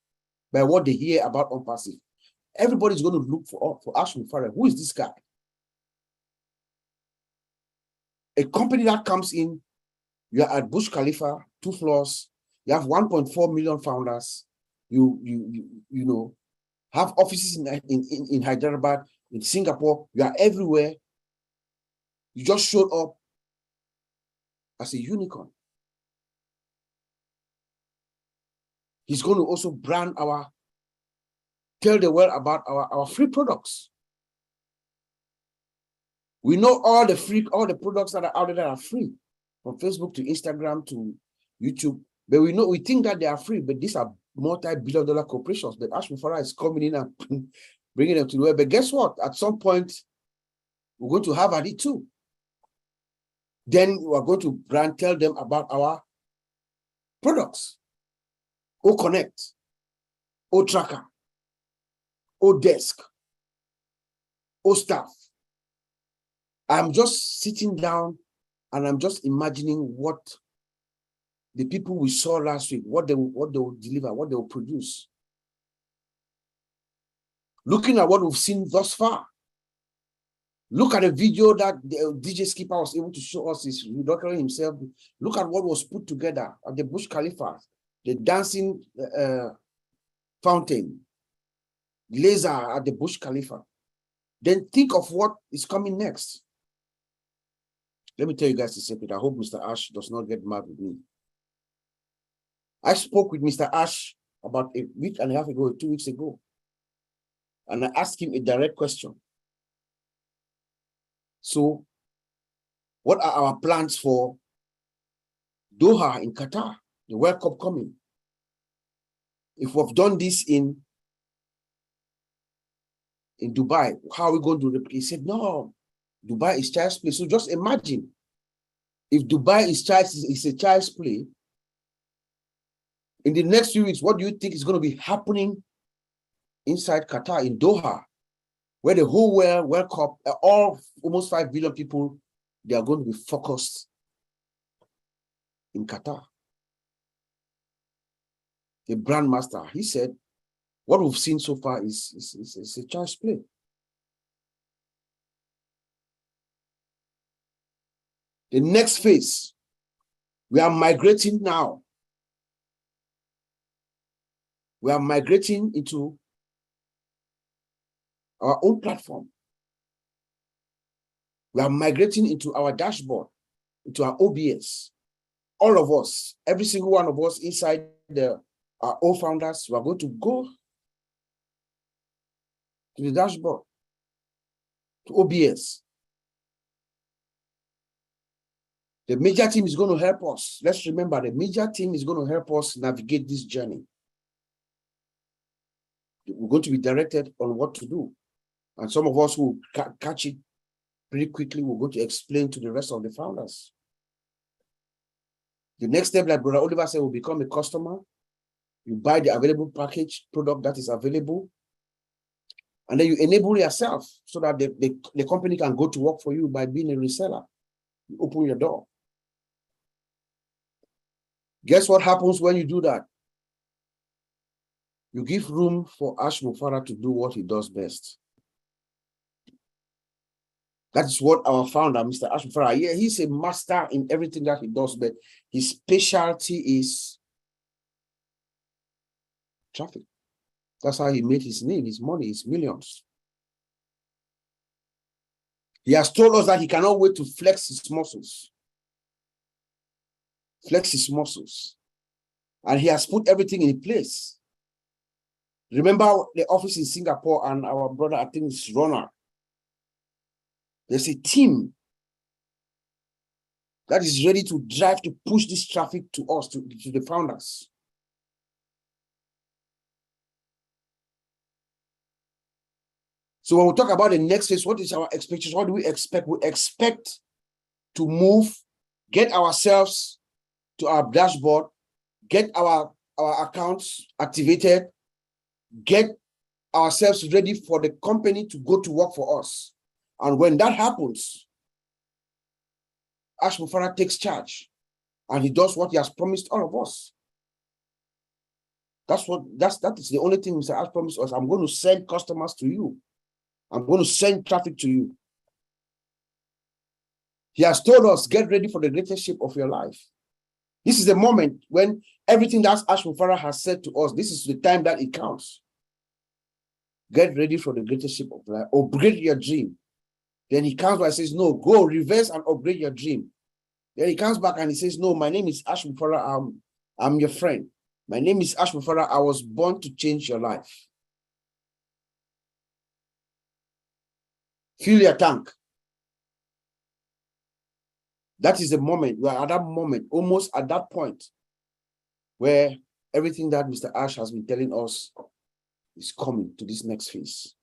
by what they hear about ONPASSIVE. Everybody's going to look for Ash Mufara. Who is this guy? A company that comes in, you are at Burj Khalifa, 2 floors, you have 1.4 million founders, you have offices in Hyderabad, in Singapore, you are everywhere. You just showed up as a unicorn. He's going to also tell the world about our free products. We know all the products that are out there that are free, from Facebook to Instagram to YouTube. But we think that they are free, but these are multi-billion-dollar corporations. But Ash Mufara is coming in and bringing them to the world. But guess what? At some point, we're going to have at it too. Then we are going to tell them about our products. O-Connect, O-Tracker, O-Desk, O-Staff. I'm just sitting down and I'm just imagining what the people we saw last week, what they will deliver, what they will produce. Looking at what we've seen thus far. Look at the video that DJ Skipper was able to show us, his documentary himself. Look at what was put together at the Burj Khalifa, the dancing fountain, laser at the Burj Khalifa. Then think of what is coming next. Let me tell you guys a secret. I hope Mr. Ash does not get mad with me. I spoke with Mr. Ash about a week and a half ago, 2 weeks ago. And I asked him a direct question. So, what are our plans for Doha in Qatar, the World Cup coming? If we've done this in in Dubai. How are we going to replicate? He said, no, Dubai is child's play. So just imagine if Dubai is a child's play, in the next few weeks, what do you think is going to be happening inside Qatar, in Doha, where the whole World Cup, all almost 5 billion people, they are going to be focused in Qatar. The brand master, he said, what we've seen so far is a child's play. The next phase, we are migrating now. We are migrating into our own platform. We are migrating into our dashboard, into our OBS. All of us, every single one of us inside our own founders, we are going to go to the dashboard, to OBS. The media team is going to help us. Let's remember, the media team is going to help us navigate this journey. We're going to be directed on what to do. And some of us will catch it pretty quickly. We're going to explain to the rest of the founders. The next step, like Brother Oliver said, will become a customer. You buy the available package product that is available. And then you enable yourself so that the company can go to work for you by being a reseller. You open your door. Guess what happens when you do that? You give room for Ash Mufara to do what he does best. That is what our founder, Mr. Ash Mufara, yeah, he's a master in everything that he does, but his specialty is traffic. That's how he made his name, his money, his millions. He has told us that he cannot wait to flex his muscles. Flex his muscles. And he has put everything in place. Remember the office in Singapore and our brother, I think it's Ronald. There's a team that is ready to drive, to push this traffic to us, to the founders. So when we talk about the next phase, what is our expectation? What do we expect? We expect to move, get ourselves to our dashboard, get our accounts activated, get ourselves ready for the company to go to work for us. And when that happens, Ash Mufara takes charge and he does what he has promised all of us. That is the only thing Mr. Ash promised us. I'm going to send customers to you. I'm going to send traffic to you. He has told us, get ready for the greatest ship of your life. This is the moment when everything that Ash Mufara has said to us, this is the time that it counts. Get ready for the greatest ship of life. Upgrade your dream. Then he comes back and says, no, go reverse and upgrade your dream. Then he comes back and he says, no, my name is Ash Mufara. I'm your friend. My name is Ash Mufara. I was born to change your life. Fill your tank. That is the moment. We are at that moment, almost at that point, where everything that Mr. Ash has been telling us is coming to this next phase.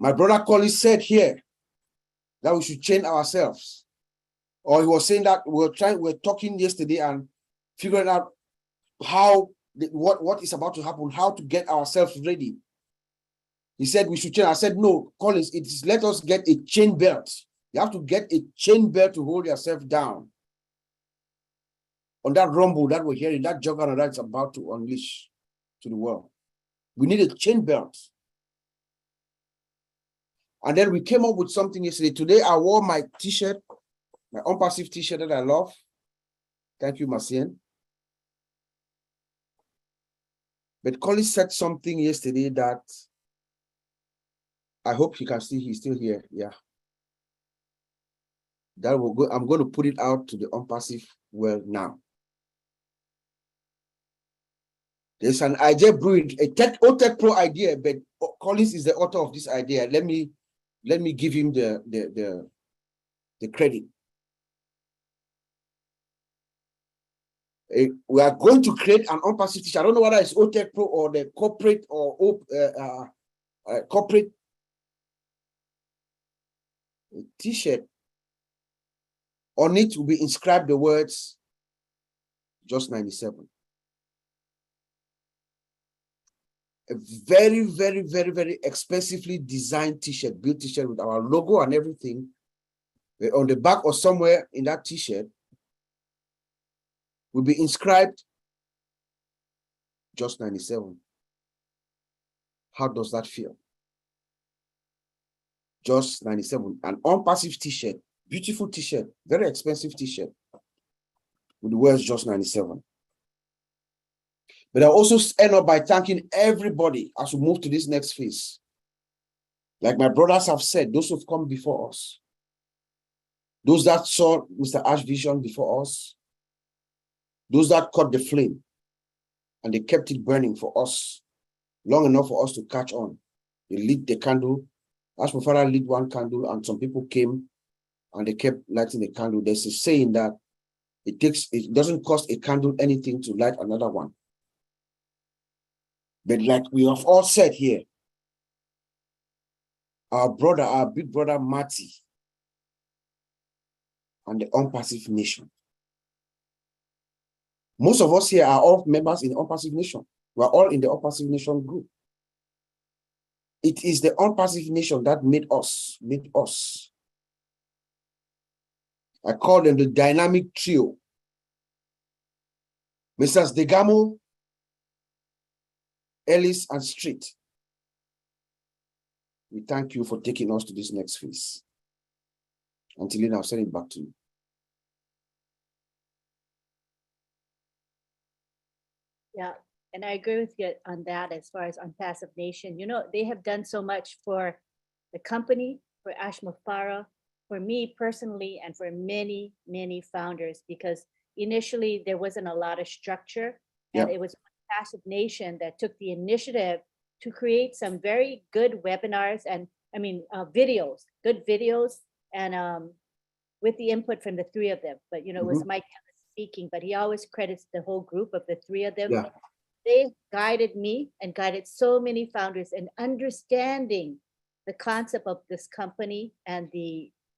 My brother Collins said here that we should change ourselves. Or he was saying that we're talking yesterday and figuring out how, what is about to happen, how to get ourselves ready. He said we should change. I said, no, Collins, it is, let us get a chain belt. You have to get a chain belt to hold yourself down on that rumble that we're hearing, that juggernaut that's about to unleash to the world. We need a chain belt. And then we came up with something yesterday. Today, I wore my t-shirt, my ONPASSIVE t-shirt that I love. Thank you, Marcien. But Collins said something yesterday that I hope he's still here. Yeah. That will go. I'm going to put it out to the ONPASSIVE world now. There's an idea brewing, a tech pro idea, but Collins is the author of this idea. Let me give him the credit. We are going to create an unpassive t-shirt. I don't know whether it's OTech Pro or the corporate or corporate t-shirt. On it will be inscribed the words just 97. A very, very, very, very expensively designed t-shirt, built t-shirt with our logo and everything. On the back or somewhere in that t-shirt will be inscribed just 97. How does that feel? Just 97. An unpassive t-shirt, beautiful t-shirt, very expensive t-shirt with the words just 97. But I'll also end up by thanking everybody as we move to this next phase. Like my brothers have said, those who've come before us, those that saw Mr. Ash vision before us, those that caught the flame and they kept it burning for us long enough for us to catch on. They lit the candle. Ash my father lit one candle and some people came and they kept lighting the candle. There's a saying that it doesn't cost a candle anything to light another one. But like we have all said here, our brother, our big brother Marty, and the ONPASSIVE Nation. Most of us here are all members in the ONPASSIVE Nation. We are all in the ONPASSIVE Nation group. It is the ONPASSIVE Nation that made us. I call them the dynamic trio. Mrs. Degamo, Ellis, and Street. We thank you for taking us to this next phase. Until then, I'll send it back to you. Yeah, and I agree with you on that as far as ONPASSIVE Nation. You know, they have done so much for the company, for Ash Mufara, for me personally, and for many, many founders, because initially there wasn't a lot of structure, and it was ONPASSIVE Nation that took the initiative to create some very good webinars and, videos, good videos, and with the input from the three of them. But, you know, it was Mike speaking, but he always credits the whole group of the three of them. Yeah. They guided me and guided so many founders in understanding the concept of this company and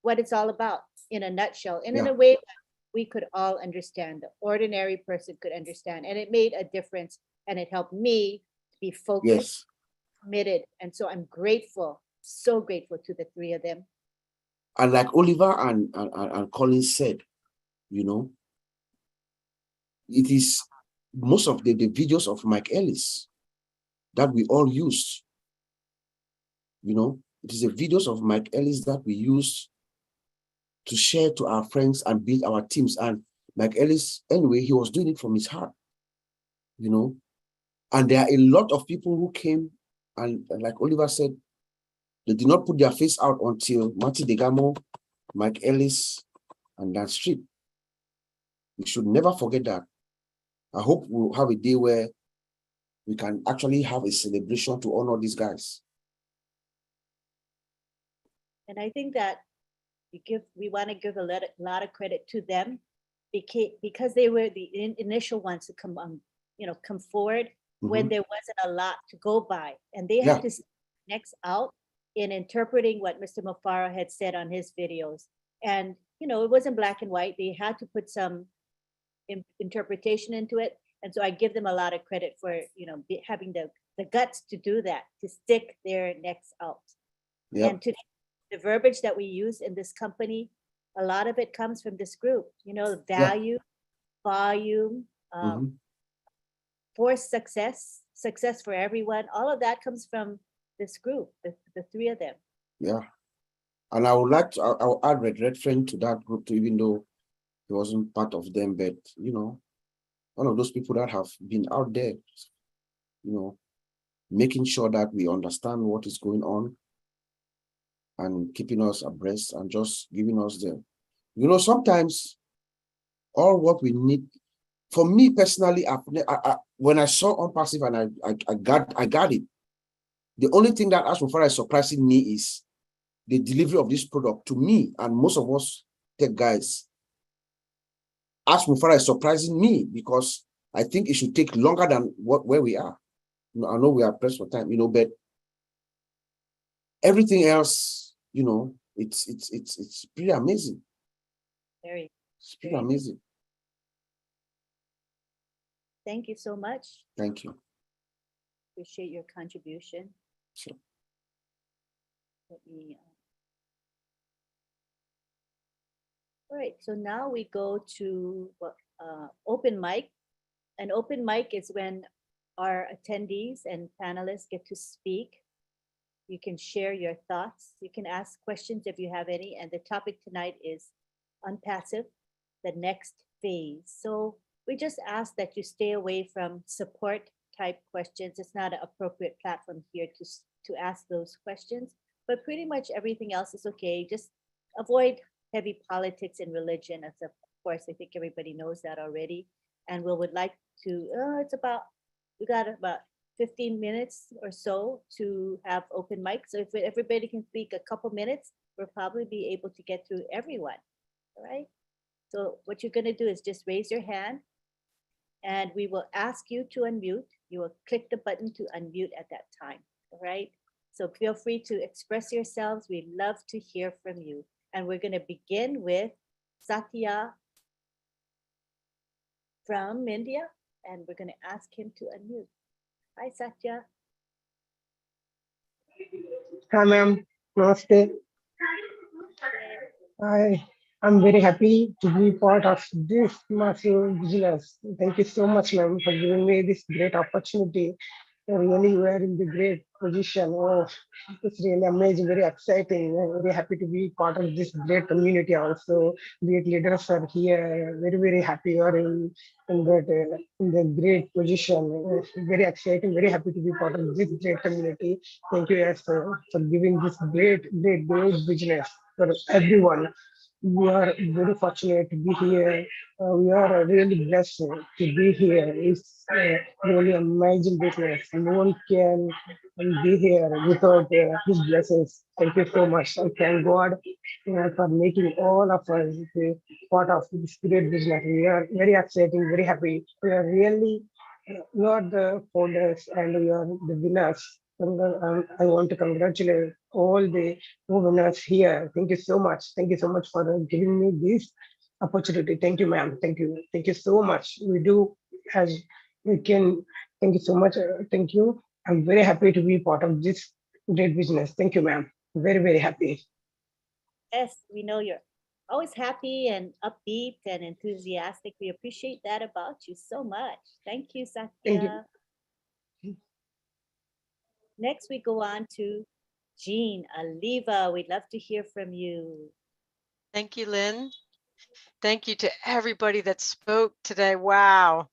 what it's all about in a nutshell, and in a way that we could all understand, the ordinary person could understand. And it made a difference, and it helped me to be focused, committed. And so I'm grateful, so grateful to the three of them. And like Oliver and Colin said, you know, it is most of the videos of Mike Ellis that we all use. You know, it is the videos of Mike Ellis that we use to share to our friends and build our teams. And Mike Ellis, anyway, he was doing it from his heart, you know. And there are a lot of people who came and like Oliver said, they did not put their face out until Marty Degamo, Mike Ellis, and Dan Street. We should never forget that. I hope we'll have a day where we can actually have a celebration to honor these guys. And I think that we want to give a lot of credit to them because they were the initial ones to come forward when there wasn't a lot to go by, and they had to next out in interpreting what Mr. Mufara had said on his videos. And you know, it wasn't black and white. They had to put some interpretation into it, and so I give them a lot of credit for, you know, having the guts to do that, to stick their necks out. And today, the verbiage that we use in this company, a lot of it comes from this group. You know, value, volume, for success for everyone. All of that comes from this group, the three of them. Yeah, and I would like to, I'll add Red Friend to that group too, even though he wasn't part of them, but you know, one of those people that have been out there, you know, making sure that we understand what is going on and keeping us abreast and just giving us the, you know, sometimes all what we need. For me personally, when I saw ONPASSIVE and I got it, the only thing that as far as surprising me is the delivery of this product to me and most of us tech guys. Ask Mufara is surprising me because I think it should take longer than where we are. I know we are pressed for time, but everything else, it's pretty amazing. It's pretty amazing. Thank you so much. Thank you. Appreciate your contribution. Sure. Let me. All right, so now we go to open mic. An open mic is when our attendees and panelists get to speak. You can share your thoughts. You can ask questions if you have any. And the topic tonight is ONPASSIVE, the next phase. So we just ask that you stay away from support type questions. It's not an appropriate platform here to ask those questions, but pretty much everything else is okay. Just avoid heavy politics and religion. As of course, I think everybody knows that already. And we would like to, we got about 15 minutes or so to have open mic. So if everybody can speak a couple minutes, we'll probably be able to get through everyone. All right. So what you're going to do is just raise your hand and we will ask you to unmute. You will click the button to unmute at that time. All right. So feel free to express yourselves. We'd love to hear from you. And we're going to begin with Satya from India, and we're going to ask him to unmute. Hi, Satya. Hi, ma'am. Namaste. I'm very happy to be part of this massive business. Thank you so much, ma'am, for giving me this great opportunity. Really, we are in the great position. Oh, it's really amazing, very exciting. I'm very happy to be part of this great community also. Great leaders are here. Very, very happy you are in the great position. Very exciting, very happy to be part of this great community. Thank you, yes, for giving this great business for everyone. We are very fortunate to be here. We are really blessed to be here. It's really amazing business. No one can be here without his blessings. Thank you so much. I thank God for making all of us part of this great business. We are very exciting, very happy. We are really we are the founders and we are the winners. I want to congratulate all the winners here. Thank you so much. Thank you so much for giving me this opportunity. Thank you, ma'am. Thank you. Thank you so much. We do as we can. Thank you so much. Thank you. I'm very happy to be part of this great business. Thank you, ma'am. Very, very happy. Yes, we know you're always happy and upbeat and enthusiastic. We appreciate that about you so much. Thank you, Satya. Thank you. Next, we go on to Jean Aliva. We'd love to hear from you. Thank you, Lynn. Thank you to everybody that spoke today. Wow,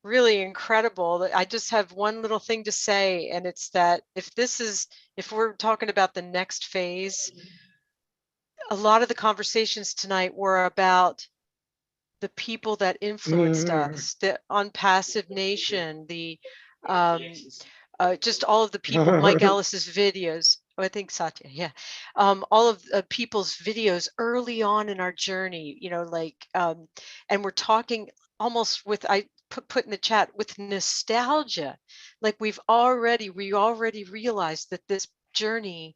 really incredible. I just have one little thing to say, and it's that if we're talking about the next phase, a lot of the conversations tonight were about the people that influenced us, the ONPASSIVE Nation, the just all of the people, Mike Ellis's videos. Oh, I think Satya, yeah. All of people's videos early on in our journey, and we're talking almost with, I put in the chat, with nostalgia, like we already realized that this journey,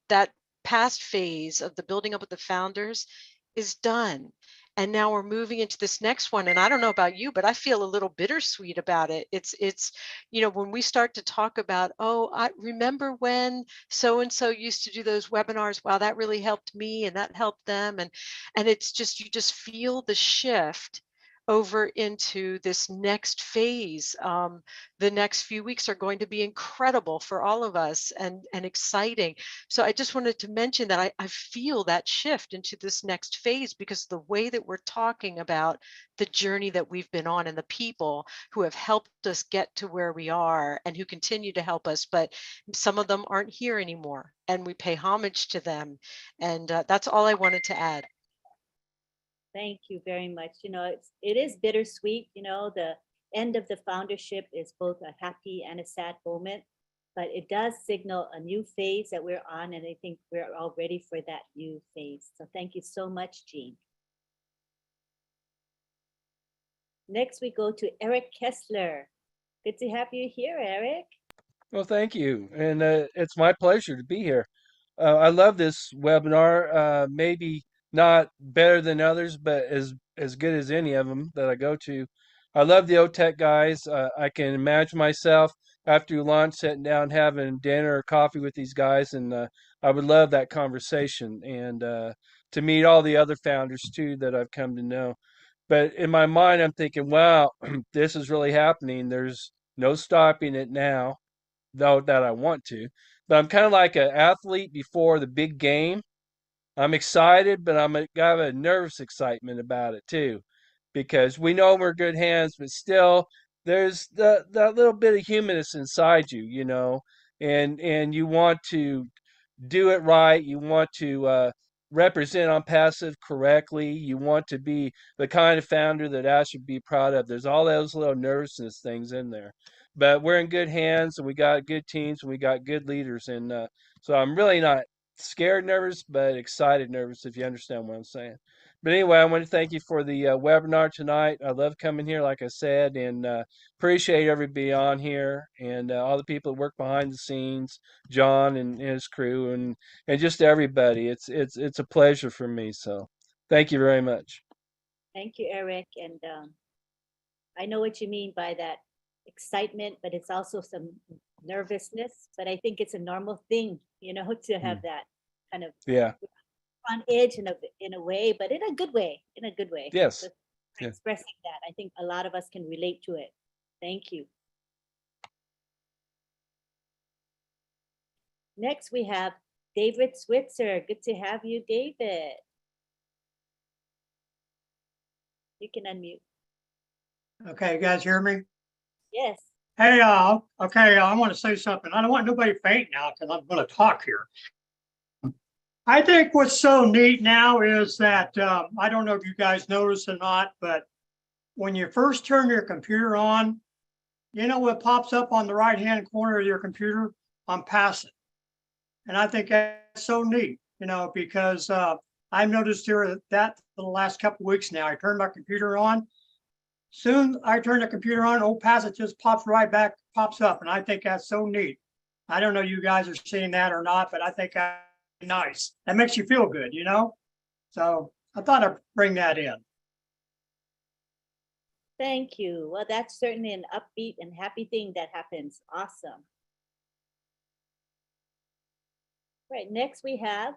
that past phase of the building up with the founders is done. And now we're moving into this next one. And I don't know about you, but I feel a little bittersweet about it. It's when we start to talk about, oh, I remember when so-and-so used to do those webinars. Wow, that really helped me and that helped them. And it's just, you just feel the shift over into this next phase. The next few weeks are going to be incredible for all of us and exciting. So I just wanted to mention that I feel that shift into this next phase because the way that we're talking about the journey that we've been on and the people who have helped us get to where we are and who continue to help us, but some of them aren't here anymore and we pay homage to them. And that's all I wanted to add. Thank you very much. It is bittersweet. The end of the foundership is both a happy and a sad moment, but it does signal a new phase that we're on, and I think we're all ready for that new phase. So thank you so much, Jean. Next, we go to Eric Kessler. Good to have you here, Eric. Well, thank you. And it's my pleasure to be here. I love this webinar. Maybe not better than others, but as good as any of them that I go to. I love the OTech guys. I can imagine myself after lunch sitting down having dinner or coffee with these guys, and I would love that conversation and to meet all the other founders too that I've come to know. But in my mind, I'm thinking, wow, this is really happening. There's no stopping it now though that I want to. But I'm kind of like an athlete before the big game. I'm excited, but got a nervous excitement about it too, because we know we're good hands, but still there's that little bit of humanness inside you, and you want to do it right. You want to represent on passive correctly. You want to be the kind of founder that I should be proud of. There's all those little nervousness things in there, but we're in good hands, and we got good teams, and we got good leaders, and so I'm really not scared nervous, but excited nervous, if you understand what I'm saying. But anyway, I want to thank you for the webinar tonight. I love coming here, like I said, and appreciate everybody on here and all the people that work behind the scenes, John and his crew, and just everybody. It's a pleasure for me. So, thank you very much. Thank you, Eric. And I know what you mean by that excitement, but it's also some nervousness. But I think it's a normal thing, to have that kind of Yeah. on edge in a way, but in a good way. Yes. So expressing that, I think a lot of us can relate to it. Thank you. Next, we have David Switzer. Good to have you, David. You can unmute. Okay, you guys hear me? Yes. Hey, okay, I want to say something. I don't want nobody to faint now because I'm going to talk here. I think what's so neat now is that, I don't know if you guys noticed or not, but when you first turn your computer on, you know what pops up on the right-hand corner of your computer? ONPASSIVE. And I think that's so neat, because I've noticed here that for the last couple of weeks now. I turned my computer on. Soon I turn the computer on, ONPASSIVE just pops up. And I think that's so neat. I don't know if you guys are seeing that or not, but I think that's nice. That makes you feel good, So I thought I'd bring that in. Thank you. Well, that's certainly an upbeat and happy thing that happens. Awesome. Right, next we have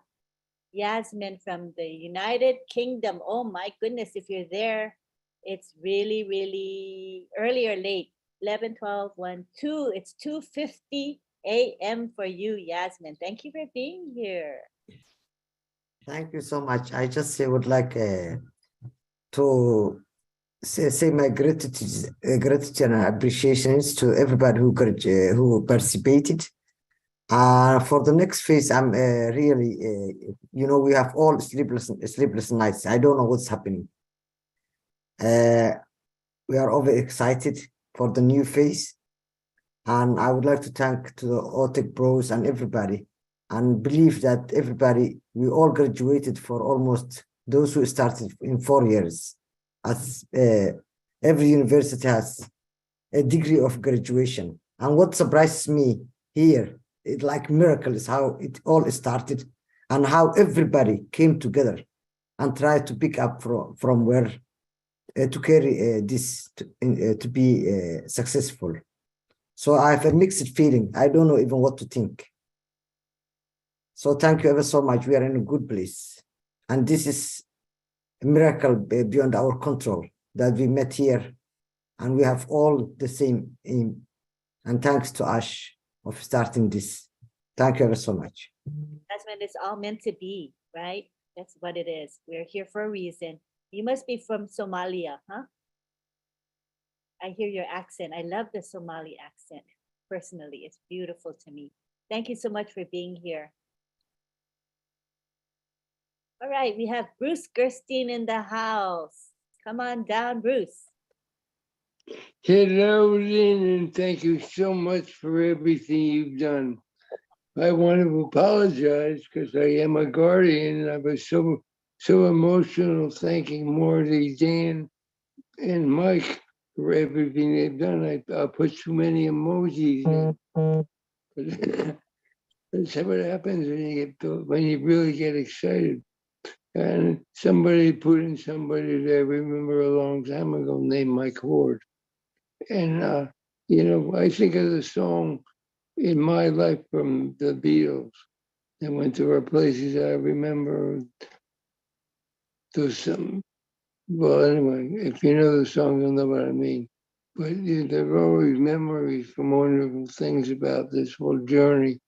Yasmin from the United Kingdom. Oh my goodness, if you're there, it's really, really early or late. 11, 12, 1, 2. It's 2:50 a.m. for you, Yasmin. Thank you for being here. Thank you so much. I just would like to say my gratitude and appreciations to everybody who participated. For the next phase, I'm really, we have all sleepless nights. I don't know what's happening. We are overexcited for the new phase. And I would like to thank to the OTech bros and everybody, and believe that we all graduated for almost those who started in 4 years. As every university has a degree of graduation. And what surprises me here, it like miracle is how it all started and how everybody came together and tried to pick up from where to carry this to be successful. So I have a mixed feeling. I don't know even what to think. So thank you ever so much. We are in a good place. And this is a miracle beyond our control that we met here and we have all the same aim. And thanks to Ash of starting this. Thank you ever so much. That's when it's all meant to be, right? That's what it is. We're here for a reason. You must be from Somalia, huh? I hear your accent. I love the Somali accent. Personally, it's beautiful to me. Thank you so much for being here. All right, we have Bruce Gerstein in the house. Come on down, Bruce. Hello, Lynn, and thank you so much for everything you've done. I want to apologize because I am a guardian and I was so emotional thanking Morley, Dan, and Mike for everything they've done. I put too many emojis in. But that's what happens when you really get excited. And somebody put in somebody that I remember a long time ago named Mike Ward. And you know, I think of the song In My Life from the Beatles. They went to our places. I remember there's some, well, anyway, if you know the song, you'll know what I mean. But there are always memories from wonderful things about this whole journey.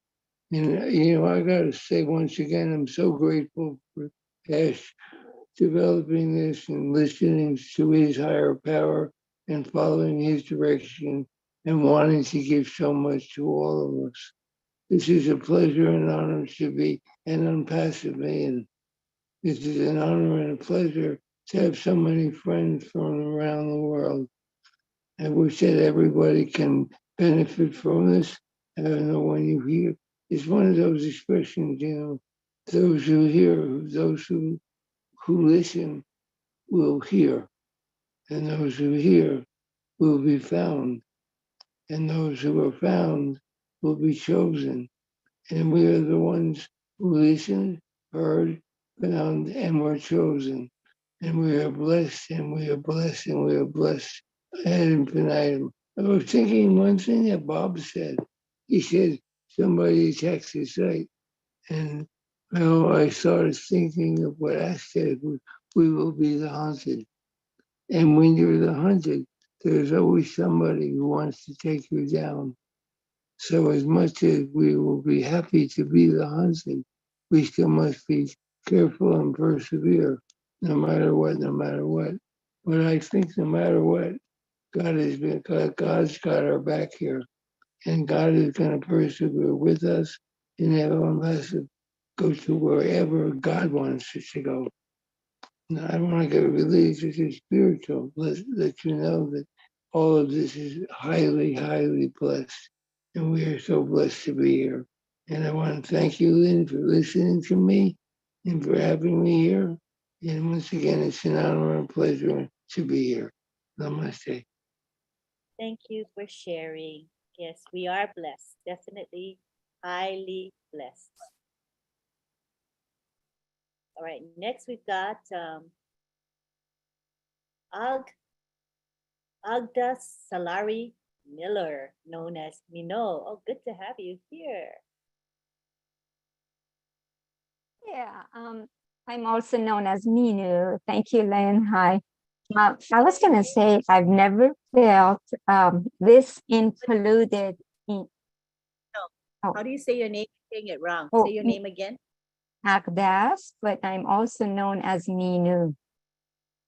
And, you know, I got to say once again, I'm so grateful for Ash developing this and listening to his higher power and following his direction and wanting to give so much to all of us. This is a pleasure and honor to be an ONPASSIVE man. This is an honor and a pleasure to have so many friends from around the world. I wish that everybody can benefit from this. I don't know when you hear. It's one of those expressions, you know, those who hear, those who listen will hear, and those who hear will be found, and those who are found will be chosen. And we are the ones who listened, heard, found, and were chosen. And we are blessed, and we are blessed, and we are blessed ad infinitum. I was thinking one thing that Bob said. He said somebody attacked the site. And I started thinking of what I said, we will be the haunted. And when you're the hunted, there's always somebody who wants to take you down. So as much as we will be happy to be the hunted, we still must be careful and persevere, no matter what, no matter what. But I think no matter what, God's got our back here, and God is going to persevere with us and have ONPASSIVE go to wherever God wants us to go. Now, I don't want to get religious or spiritual. Let you know that all of this is highly, highly blessed. And we are so blessed to be here. And I want to thank you, Lynn, for listening to me and for having me here. And once again, it's an honor and pleasure to be here. Namaste. Thank you for sharing. Yes, we are blessed, definitely highly blessed. All right, next we've got Agda Salari Miller, known as Mino. Oh, good to have you here. Yeah, I'm also known as Minu. Thank you, Len. Hi. I was going to say, I've never felt this included in. Oh. How do you say your name? You're saying it wrong. Oh, say your name again. Agdas, but I'm also known as Minu.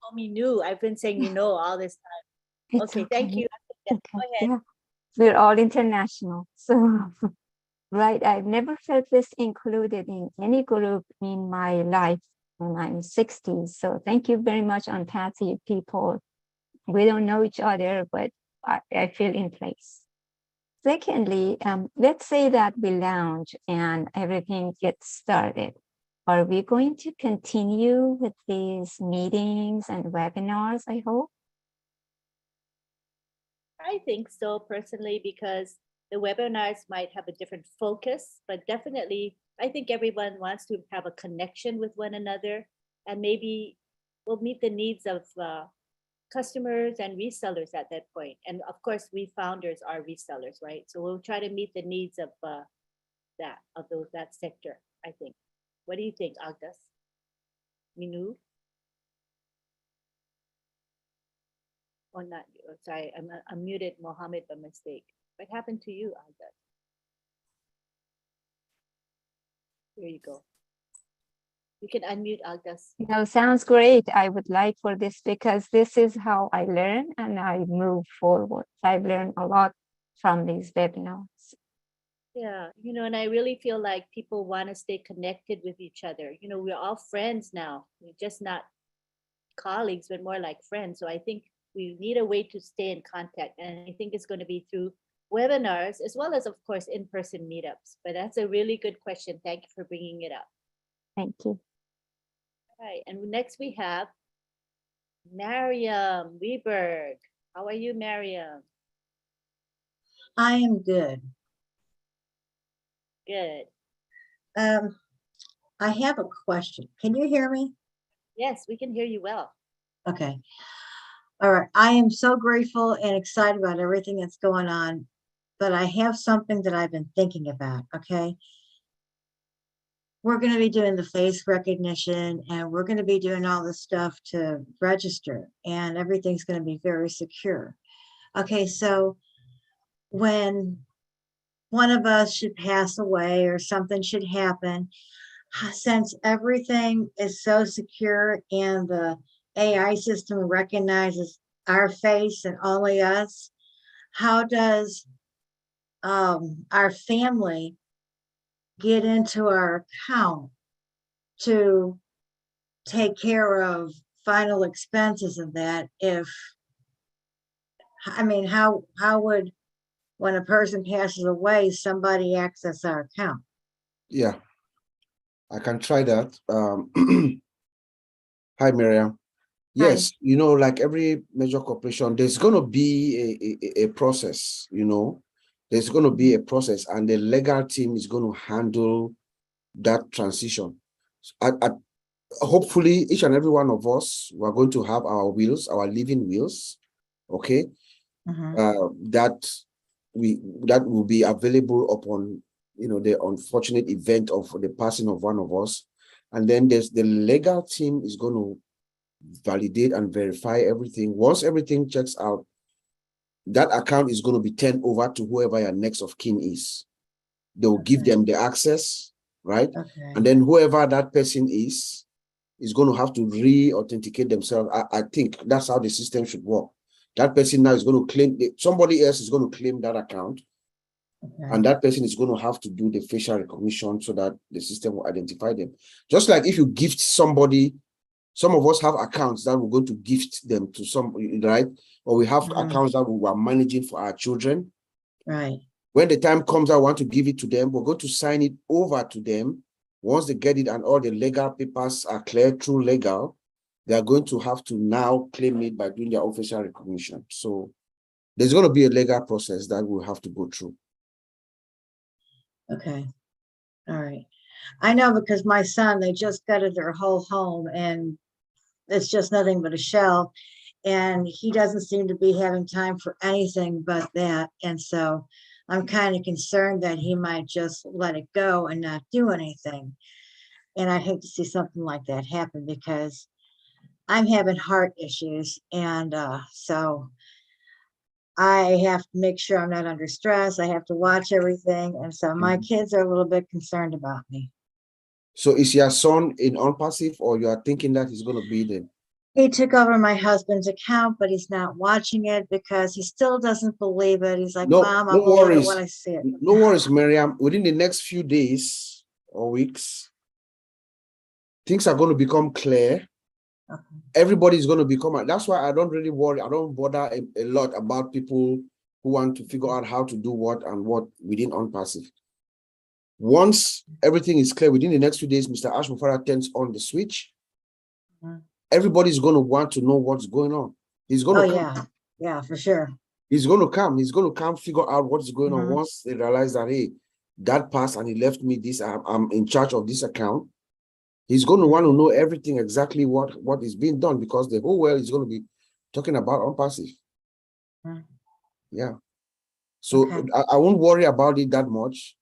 Oh, Minu. I've been saying Minu all this time. Okay, thank you. Okay. Go ahead. Yeah. We're all international. So, right, I've never felt this included in any group in my life when I'm 60. So thank you very much, ONPASSIVE people. We don't know each other, but I feel in place. Secondly, let's say that we lounge and everything gets started. Are we going to continue with these meetings and webinars, I hope? I think so personally, because the webinars might have a different focus, but definitely I think everyone wants to have a connection with one another, and maybe we'll meet the needs of customers and resellers at that point. And of course, we founders are resellers, right? So we'll try to meet the needs of that sector, I think. What do you think, Agdas? Minu? Or not? Sorry, I'm muted Mohammed by mistake. What happened to you, Agdas? Here you go. You can unmute, Agdas. No, sounds great. I would like for this because this is how I learn and I move forward. I've learned a lot from these webinars. Yeah, and I really feel like people want to stay connected with each other. We're all friends now. We're just not colleagues, but more like friends. So I think we need a way to stay in contact. And I think it's going to be through webinars as well as, of course, in-person meetups. But that's a really good question. Thank you for bringing it up. Thank you. All right. And next we have Mariam Weberg. How are you, Mariam? I am good. Good. I have a question. Can you hear me? Yes, we can hear you well. Okay. All right. I am so grateful and excited about everything that's going on, but I have something that I've been thinking about. Okay. We're going to be doing the face recognition and we're going to be doing all this stuff to register, and everything's going to be very secure. Okay. So when one of us should pass away or something should happen, since everything is so secure and the AI system recognizes our face and only us, how does our family get into our account to take care of final expenses of that? If, I mean, how would, when a person passes away, somebody access our account? Yeah, I can try that. Hi, Miriam. Yes, you know, like every major corporation, there's going to be a process, you know, there's going to be a process, and the legal team is going to handle that transition. Hopefully, each and every one of us, we're going to have our wills, our living wills, okay, that will be available upon, you know, the unfortunate event of the passing of one of us. And then there's the legal team is going to validate and verify everything. Once everything checks out, that account is going to be turned over to whoever your next of kin is. They'll give them the access, right? And then whoever that person is going to have to re-authenticate themselves. I think that's how the system should work. That person now is going to claim, somebody else is going to claim that account. And that person is going to have to do the facial recognition so that the system will identify them. Just like if you gift somebody, some of us have accounts that we're going to gift them to some, right? Or we have accounts that we are managing for our children. Right. When the time comes, I want to give it to them, we're going to sign it over to them. Once they get it and all the legal papers are clear through legal, they are going to have to now claim it by doing their own facial recognition. So there's going to be a legal process that we'll have to go through. Okay. All right. I know, because my son, they just gutted their whole home and it's just nothing but a shell. And he doesn't seem to be having time for anything but that. And so I'm kind of concerned that he might just let it go and not do anything. And I hate to see something like that happen, because I'm having heart issues. And so I have to make sure I'm not under stress. I have to watch everything. And so my kids are a little bit concerned about me. So is your son in ONPASSIVE, or you are thinking that he's going to be there? He took over my husband's account, but he's not watching it because he still doesn't believe it. He's like, Mom, I'll believe it when I see it. No worries, Miriam. Within the next few days or weeks, things are going to become clear. Everybody's going to become, that's why I don't really worry. I don't bother a lot about people who want to figure out how to do what and what within ONPASSIVE. Once everything is clear, within the next few days, Mr. Ash Mufara turns on the switch. Everybody's going to want to know what's going on. He's going to come. Yeah, for sure. He's going to come. He's going to come figure out what's going on. Once they realize that, hey, that passed and he left me this, I'm in charge of this account. He's going to want to know everything, exactly what is being done, because the whole world is going to be talking about ONPASSIVE. Yeah. So I won't worry about it that much.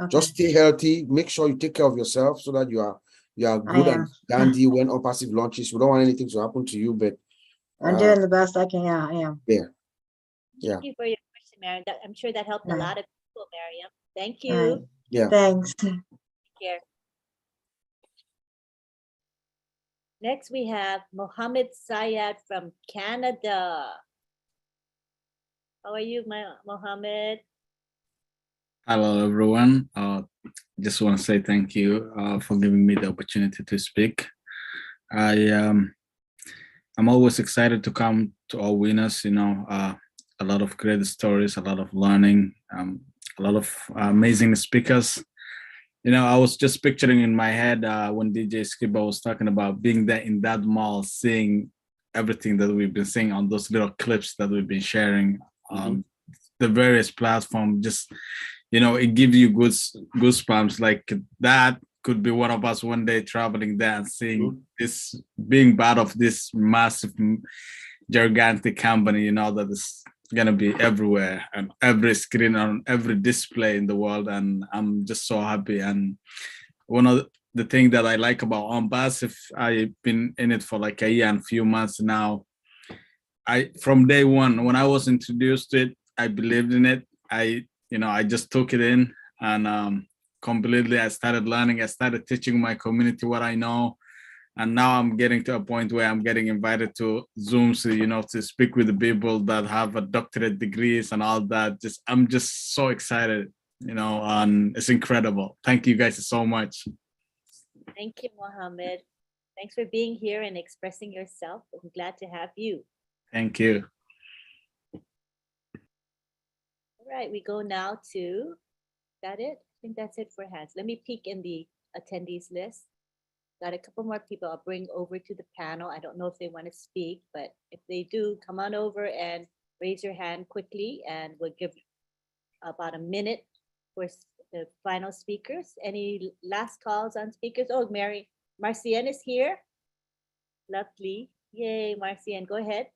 Just stay healthy. Make sure you take care of yourself so that you are good and dandy when ONPASSIVE launches. We don't want anything to happen to you, but I'm doing the best I can. Yeah, I am. Yeah. Thank you for your question, Mariam. I'm sure that helped a lot of people, Mariam. Thank you. Right. Yeah. Thanks. Take care. Next, we have Mohammed Syed from Canada. How are you, Mohammed? Hello, everyone. Just want to say thank you for giving me the opportunity to speak. I'm always excited to come to All Winners. You know, a lot of great stories, a lot of learning, a lot of amazing speakers. You know, I was just picturing in my head when DJ Skiba was talking about being there in that mall, seeing everything that we've been seeing on those little clips that we've been sharing on the various platforms. Just, you know, it gives you goosebumps. Like that could be one of us one day traveling there and seeing this, being part of this massive, gigantic company, you know, that is going to be everywhere and every screen, on every display in the world. And I'm just so happy. And one of the things that I like about ONPASSIVE, I've been in it for like a year and a few months now. From day one, when I was introduced to it, I believed in it. I just took it in, and completely I started learning. I started teaching my community what I know. And now I'm getting to a point where I'm getting invited to Zooms, you know, to speak with the people that have a doctorate degrees and all that. I'm just so excited, you know, and it's incredible. Thank you guys so much. Thank you, Mohammed. Thanks for being here and expressing yourself. I'm glad to have you. Thank you. All right, we go now to, is that it? I think that's it for hands. Let me peek in the attendees list. Got a couple more people I'll bring over to the panel. I don't know if they want to speak, but if they do, come on over and raise your hand quickly, and we'll give about a minute for the final speakers. Any last calls on speakers? Oh, Marcienne is here. Lovely. Yay, Marcienne, go ahead.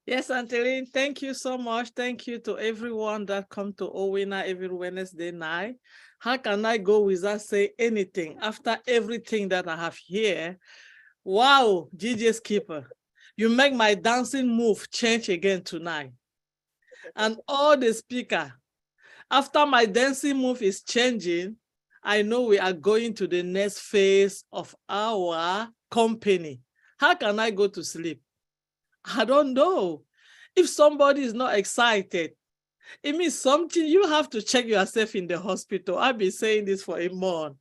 Yes, Angeline, thank you so much. Thank you to everyone that come to OWINNER every Wednesday night. How can I go without saying anything after everything that I have here? Wow, DJ Skipper, you make my dancing move change again tonight. And all the speaker, after my dancing move is changing, I know we are going to the next phase of our company. How can I go to sleep? I don't know. If somebody is not excited, it means something. You have to check yourself in the hospital. I've been saying this for a month.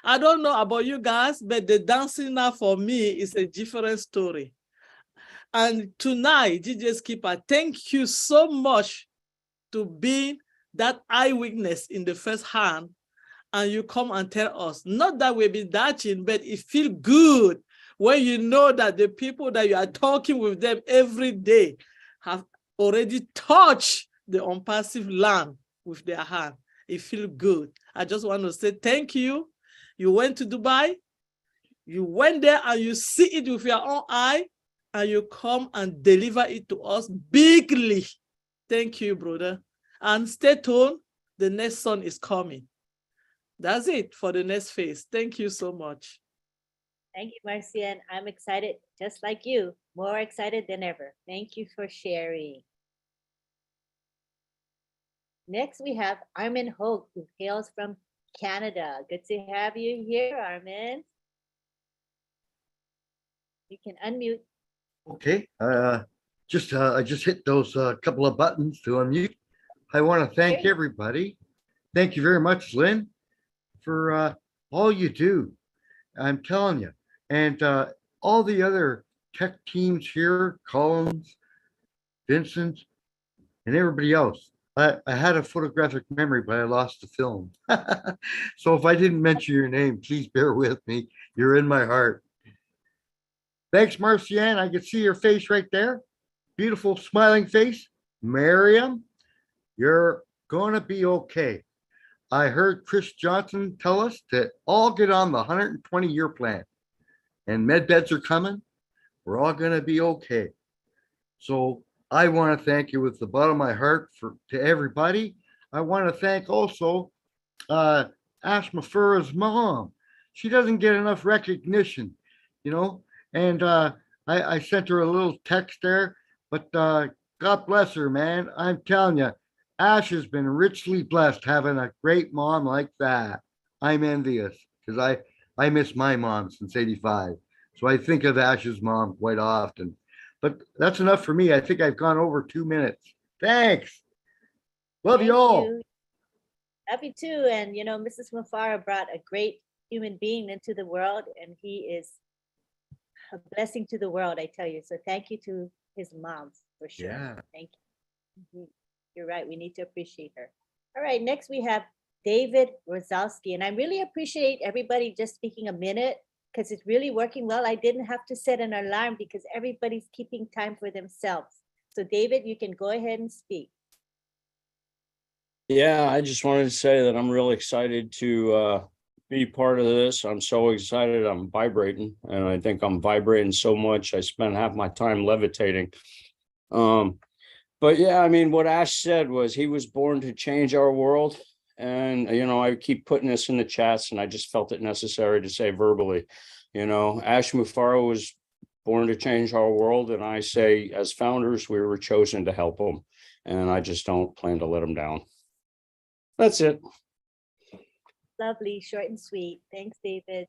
I don't know about you guys, but the dancing now for me is a different story. And tonight, DJ Skipper, thank you so much to being that eyewitness in the first hand. And you come and tell us, not that we've been dancing, but it feels good when you know that the people that you are talking with them every day have already touched the ONPASSIVE land with their hand. It feels good. I just want to say thank you. You went to Dubai, you went there and you see it with your own eye, and you come and deliver it to us bigly. Thank you, brother. And stay tuned. The next son is coming. That's it for the next phase. Thank you so much. Thank you, Marcienne. I'm excited, just like you, more excited than ever. Thank you for sharing. Next, we have Armin Hogue, who hails from Canada. Good to have you here, Armin. You can unmute. Okay, I just hit those couple of buttons to unmute. I want to thank everybody. Thank you very much, Lynn, for all you do. I'm telling you, and all the other tech teams here, Collins, Vincent, and everybody else. I had a photographic memory, but I lost the film. So if I didn't mention your name, please bear with me. You're in my heart. Thanks, Marcienne. I can see your face right there. Beautiful smiling face. Miriam, you're going to be okay. I heard Chris Johnson tell us to all get on the 120-year plan, and med beds are coming. We're all going to be okay. So I want to thank you with the bottom of my heart to everybody. I want to thank also Ash Mafura's mom. She doesn't get enough recognition, you know, and I sent her a little text there, but God bless her, man. I'm telling you, Ash has been richly blessed having a great mom like that. I'm envious because I miss my mom since '85. So I think of Ash's mom quite often. But that's enough for me. I think I've gone over 2 minutes. Thanks. Love you all. Love you too. And you know, Mrs. Mufara brought a great human being into the world, and he is a blessing to the world, I tell you. So thank you to his mom for sure. Yeah. Thank you. You're right. We need to appreciate her. All right. Next, we have David Rosowski. And I really appreciate everybody just speaking a minute. because it's really working well. I didn't have to set an alarm because everybody's keeping time for themselves. So David, you can go ahead and speak. Yeah, I just wanted to say that I'm really excited to be part of this. I'm so excited. I'm vibrating, and I think I'm vibrating so much. I spent half my time levitating. But yeah, I mean, what Ash said was he was born to change our world. And, you know, I keep putting this in the chats, and I just felt it necessary to say verbally, you know, Ash Mufaro was born to change our world. And I say, as founders, we were chosen to help them. And I just don't plan to let them down. That's it. Lovely, short and sweet. Thanks, David.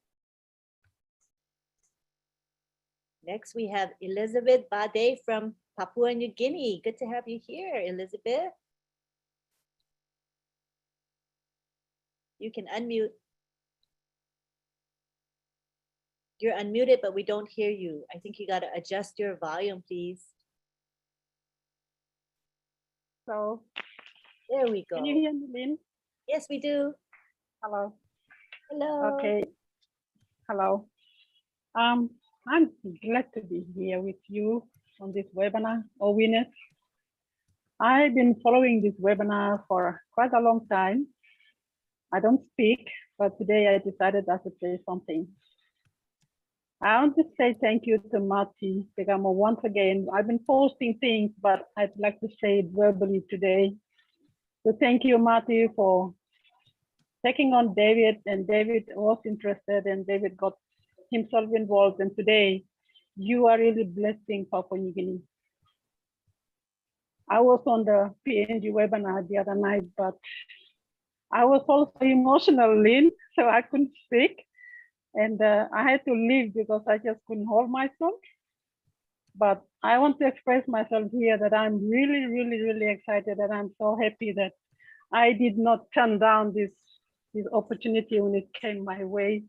Next, we have Elizabeth Bade from Papua New Guinea. Good to have you here, Elizabeth. You can unmute. You're unmuted, but we don't hear you. I think you got to adjust your volume, please. So, there we go. Can you hear me, Lynn? Yes, we do. Hello. Hello. Okay. Hello. I'm glad to be here with you on this webinar, OWINNERS. I've been following this webinar for quite a long time. I don't speak, but today I decided I should say something. I want to say thank you to Marty Tegamo once again. I've been posting things, but I'd like to say it verbally today. So thank you, Marty, for taking on David, and David was interested, and David got himself involved. And today, you are really blessing Papua New Guinea. I was on the PNG webinar the other night, but I was also emotional, Lynn, so I couldn't speak. And I had to leave because I just couldn't hold myself. But I want to express myself here that I'm really, really, really excited, and I'm so happy that I did not turn down this opportunity when it came my way.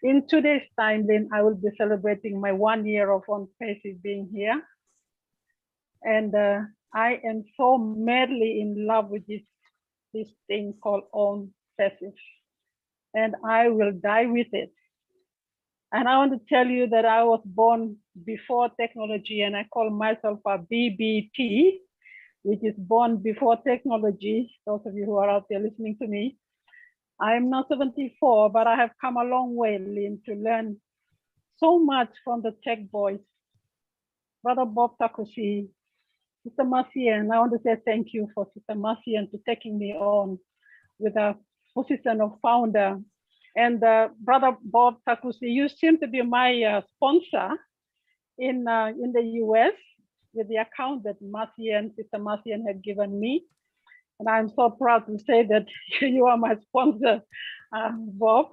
In today's time, then I will be celebrating my 1 year of ONPASSIVE being here. And I am so madly in love with this thing called ONPASSIVE. And I will die with it. And I want to tell you that I was born before technology, and I call myself a BBT, which is born before technology. Those of you who are out there listening to me, I'm not 74, but I have come a long way, Lynn, to learn so much from the tech boys. Brother Bob Takushi, Sister Marcian, I want to say thank you for Sister Marcian to taking me on with a position of founder. And Brother Bob Takushi, you seem to be my sponsor in the US with the account that Sister Marcian had given me. And I'm so proud to say that you are my sponsor, Bob.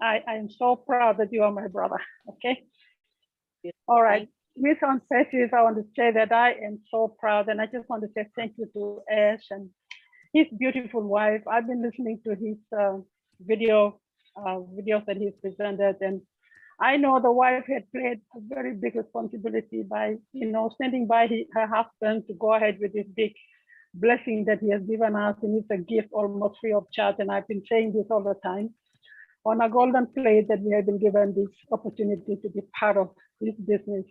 I am so proud that you are my brother, okay? All right, with ONPASSIVE, I want to say that I am so proud, and I just want to say thank you to Ash and his beautiful wife. I've been listening to his videos that he's presented, and I know the wife had played a very big responsibility by, standing by her husband to go ahead with this big blessing that he has given us, and it's a gift almost free of charge. And I've been saying this all the time, on a golden plate that we have been given this opportunity to be part of this business.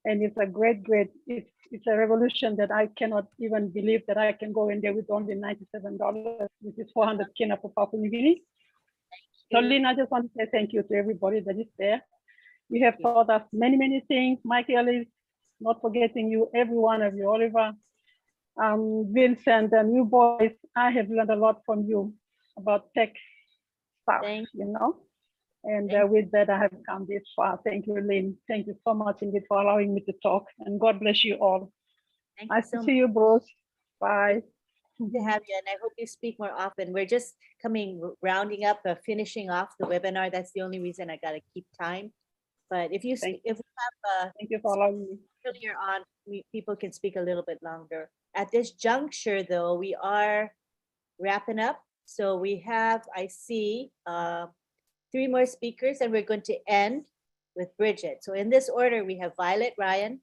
And it's a great, it's a revolution that I cannot even believe that I can go in there with only $97, which is 400 kina for Papua New Guinea. So Lynn, I just want to say thank you to everybody that is there. You have taught us many, many things. Mike Ellis, not forgetting you, every one of you, Oliver, Vincent, and you boys. I have learned a lot from you about tech stuff, And with that, I have come this far. Thank you, Lynn. Thank you so much indeed for allowing me to talk. And God bless you all. Nice to see you, Bruce. Bye. Good to have you, and I hope you speak more often. We're just rounding up, finishing off the webinar. That's the only reason I got to keep time. But if we have, thank you for allowing me. Earlier on, people can speak a little bit longer. At this juncture, though, we are wrapping up. So we have, I see, 3 more speakers, and we're going to end with Bridget. So in this order, we have Violet Ryan,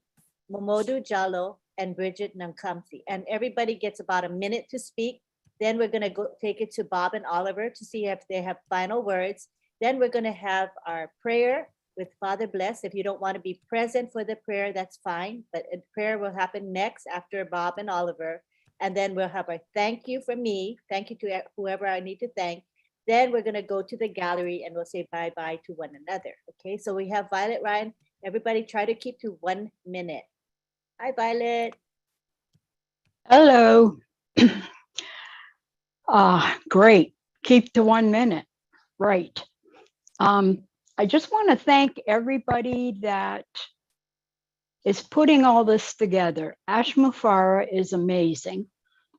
Momodu Jallo, and Bridget Nankamsi. And everybody gets about a minute to speak. Then we're going to go take it to Bob and Oliver to see if they have final words. Then we're going to have our prayer with Father Bless. If you don't want to be present for the prayer, that's fine. But a prayer will happen next after Bob and Oliver. And then we'll have a thank you from me. Thank you to whoever I need to thank. Then we're going to go to the gallery and we'll say bye-bye to one another. Okay, so we have Violet, Ryan. Everybody try to keep to 1 minute. Hi, Violet. Hello. Great. Keep to 1 minute. Right. I just want to thank everybody that is putting all this together. Ash Mufara is amazing.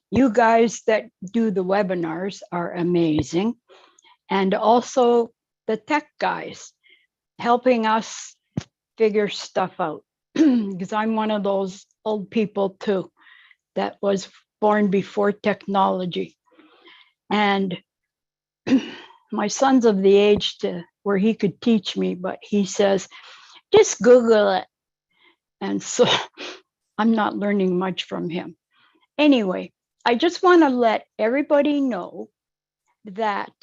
You guys that do the webinars are amazing. And also the tech guys helping us figure stuff out. Because I'm one of those old people too, that was born before technology. And my son's of the age to where he could teach me, but he says, just Google it. And so I'm not learning much from him. Anyway, I just want to let everybody know that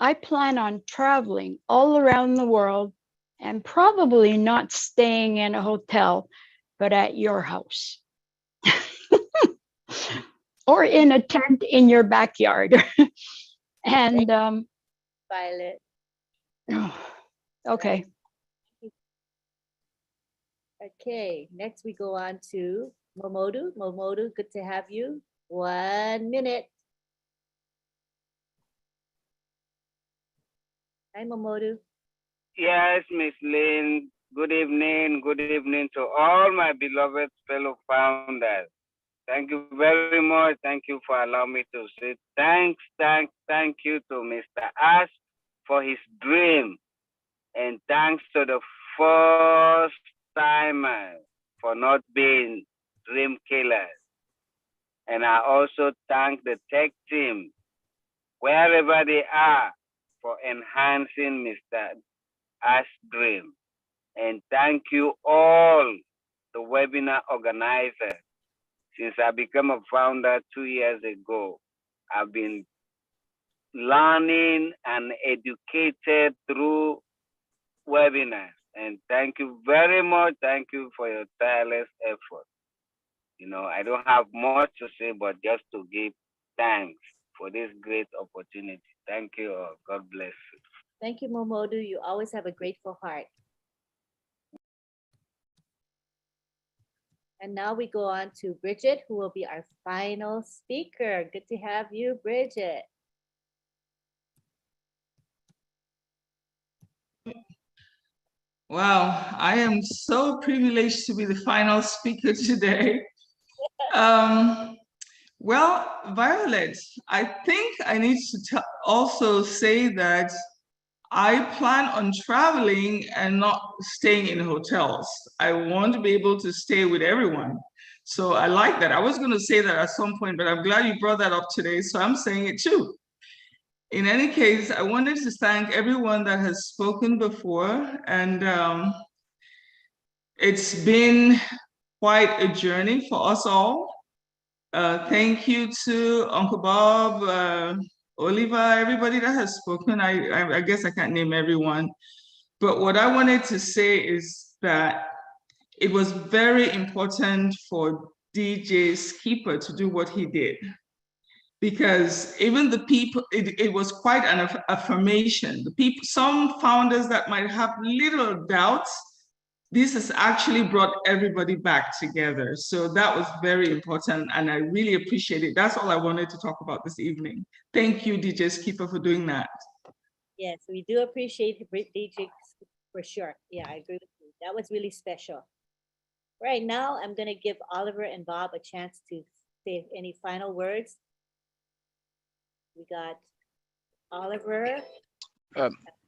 I plan on traveling all around the world and probably not staying in a hotel, but at your house. Or in a tent in your backyard. And Violet. Okay. Okay, next we go on to Momodu. Momodu, good to have you. 1 minute. Hi, Momodu. Yes, Miss Lynn. Good evening. Good evening to all my beloved fellow founders. Thank you very much. Thank you for allowing me to say thank you to Mr. Ash for his dream. And thanks to the first timers for not being dream killers. And I also thank the tech team, wherever they are, for enhancing Mr. Ash's dream. And thank you all, the webinar organizers. Since I became a founder 2 years ago, I've been learning and educated through webinars. And thank you very much. Thank you for your tireless effort. You know, I don't have much to say, but just to give thanks for this great opportunity. Thank you all. God bless you. Thank you, Momodu. You always have a grateful heart. And now we go on to Bridget, who will be our final speaker. Good to have you, Bridget. Wow, I am so privileged to be the final speaker today. Well, Violet, I think I need to also say that I plan on traveling and not staying in hotels. I want to be able to stay with everyone. So I like that. I was going to say that at some point, but I'm glad you brought that up today. So I'm saying it too. In any case, I wanted to thank everyone that has spoken before. And it's been quite a journey for us all. Thank you to Uncle Bob, Oliver, everybody that has spoken. I guess I can't name everyone. But what I wanted to say is that it was very important for DJ Skipper to do what he did. Because even the people, it was quite an affirmation. The people, some founders that might have little doubts, this has actually brought everybody back together. So that was very important and I really appreciate it. That's all I wanted to talk about this evening. Thank you, DJ Skipper, for doing that. Yes, we do appreciate DJ for sure. Yeah, I agree with you. That was really special. Right now, I'm going to give Oliver and Bob a chance to say any final words. We got Oliver.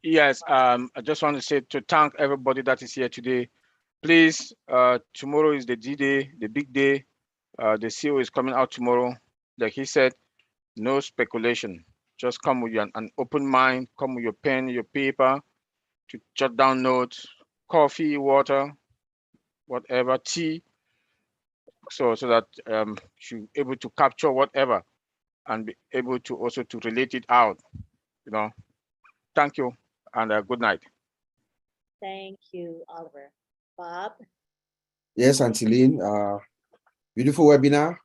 Yes, I just want to say to thank everybody that is here today. Please, tomorrow is the D-Day, the big day. The CEO is coming out tomorrow. Like he said, no speculation. Just come with an open mind, come with your pen, your paper, to jot down notes, coffee, water, whatever, tea, so that you're able to capture whatever and be able to also to relate it out. You know, thank you and good night. Thank you, Oliver. Bob? Yes, Auntie Lynn, beautiful webinar.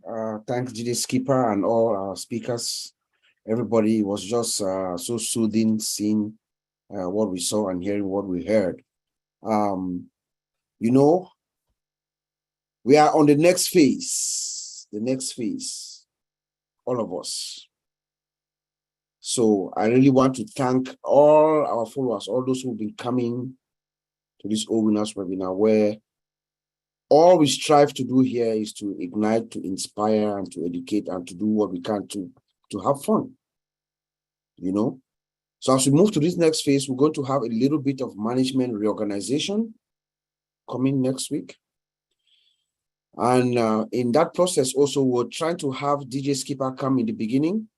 Thanks, GD Skipper and all our speakers. Everybody was just so soothing, seeing what we saw and hearing what we heard. You know, we are on the next phase, all of us. So I really want to thank all our followers, all those who've been coming to this OWINNERS webinar, where all we strive to do here is to ignite, to inspire, and to educate, and to do what we can to have fun, you know. So as we move to this next phase, we're going to have a little bit of management reorganization coming next week. And in that process also, we're trying to have DJ Skipper come in the beginning.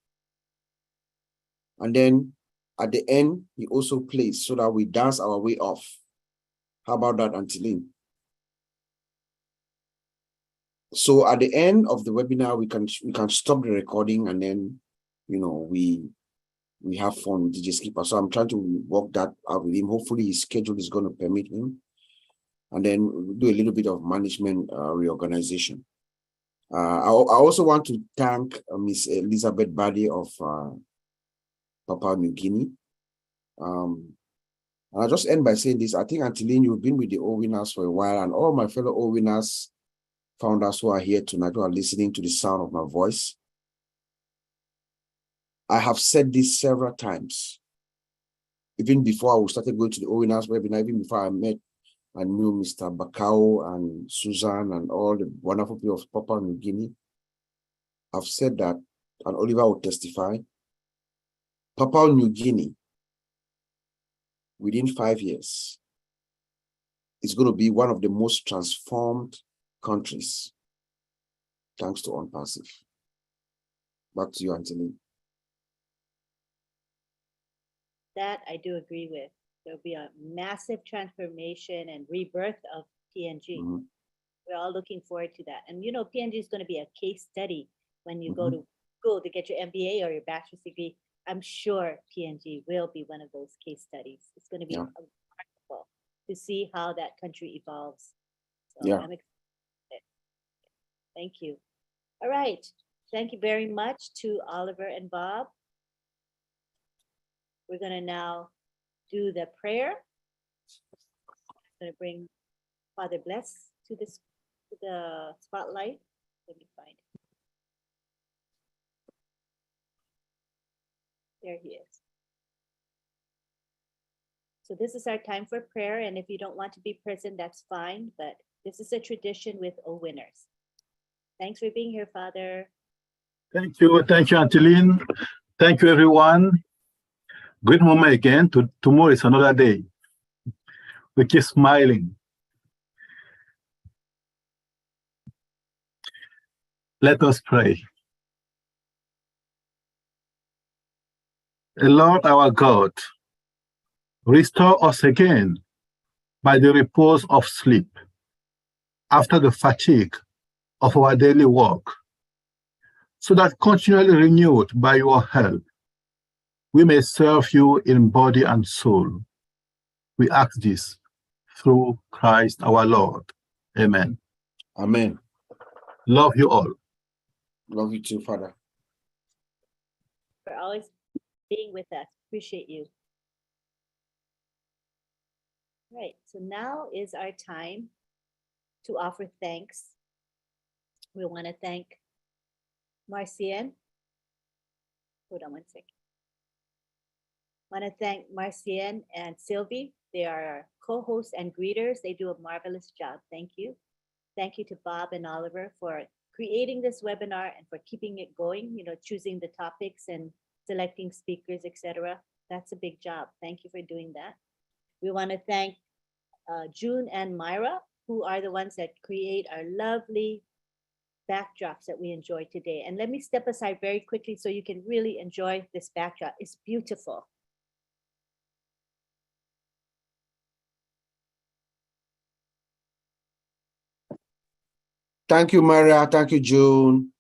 And then at the end, he also plays so that we dance our way off. How about that, Auntie Lynn? So at the end of the webinar, we can stop the recording, and then, you know, we have fun with DJ Skipper. So I'm trying to work that out with him. Hopefully his schedule is going to permit him. And then we'll do a little bit of management reorganization. I also want to thank Miss Elizabeth Badi of Papua New Guinea. And I'll just end by saying this. I think, Auntie Lynn, you've been with the OWINNERS for a while, and all my fellow OWINNERS founders who are here tonight, who are listening to the sound of my voice. I have said this several times, even before I started going to the OWINNERS webinar, even before I met and knew Mr. Bakao and Susan and all the wonderful people of Papua New Guinea. I've said that, and Oliver will testify. Papua New Guinea, within 5 years, is going to be one of the most transformed countries, thanks to ONPASSIVE. Back to you, Anthony. That I do agree with. There'll be a massive transformation and rebirth of PNG. Mm-hmm. We're all looking forward to that. And you know, PNG is going to be a case study when you go to school to get your MBA or your bachelor's degree. I'm sure PNG will be one of those case studies. It's going to be remarkable to see how that country evolves. So I'm excited. Thank you. All right. Thank you very much to Oliver and Bob. We're going to now do the prayer. I'm going to bring Father Bless to the spotlight. Let me find it. There he is. So this is our time for prayer, and if you don't want to be present, that's fine, but this is a tradition with OWINNERS. Thanks for being here, Father. Thank you, Auntie Lynn. Thank you, everyone. Good moment again. Tomorrow is another day. We keep smiling. Let us pray. Lord our God, restore us again by the repose of sleep after the fatigue of our daily work, so that continually renewed by your help, we may serve you in body and soul. We ask this through Christ our Lord. Amen. Amen. Love you all. Love you too, Father. For always being with us. Appreciate you. Right. So now is our time to offer thanks. We want to thank Marcian. Hold on one second. I want to thank Marcian and Sylvie. They are our co-hosts and greeters. They do a marvelous job. Thank you. Thank you to Bob and Oliver for creating this webinar and for keeping it going, you know, choosing the topics and selecting speakers, etc. That's a big job. Thank you for doing that. We want to thank June and Myra, who are the ones that create our lovely backdrops that we enjoy today. And let me step aside very quickly so you can really enjoy this backdrop. It's beautiful. Thank you, Maria. Thank you, June.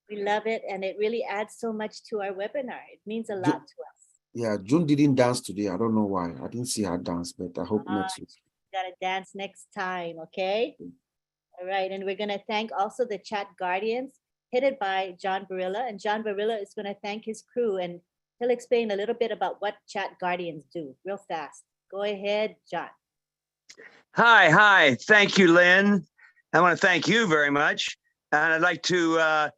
We love it, and it really adds so much to our webinar. It means a lot to us. Yeah, June didn't dance today. I don't know why. I didn't see her dance, but I hope next week. Gotta dance next time, okay? All right, and we're gonna thank also the chat guardians headed by John Barilla, and John Barilla is gonna thank his crew, and he'll explain a little bit about what chat guardians do real fast. Go ahead, John. Hi. Thank you, Lynn. I want to thank you very much. And I'd like to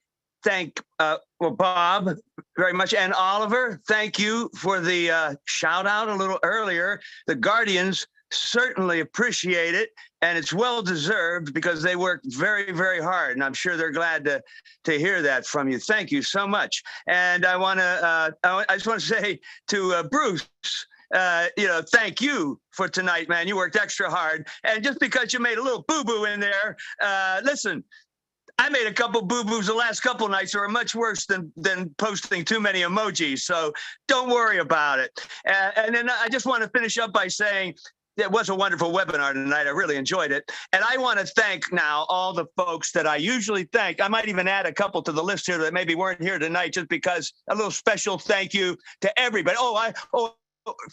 thank Bob very much, and Oliver. Thank you for the shout out a little earlier. The Guardians certainly appreciate it, and it's well deserved because they work very, very hard, and I'm sure they're glad to hear that from you. Thank you so much. And I just want to say to Bruce, thank you for tonight, man. You worked extra hard. And just because you made a little boo-boo in there, listen, I made a couple boo-boos the last couple nights that were much worse than posting too many emojis. So don't worry about it. And then I just want to finish up by saying it was a wonderful webinar tonight. I really enjoyed it. And I want to thank now all the folks that I usually thank. I might even add a couple to the list here that maybe weren't here tonight, just because a little special thank you to everybody.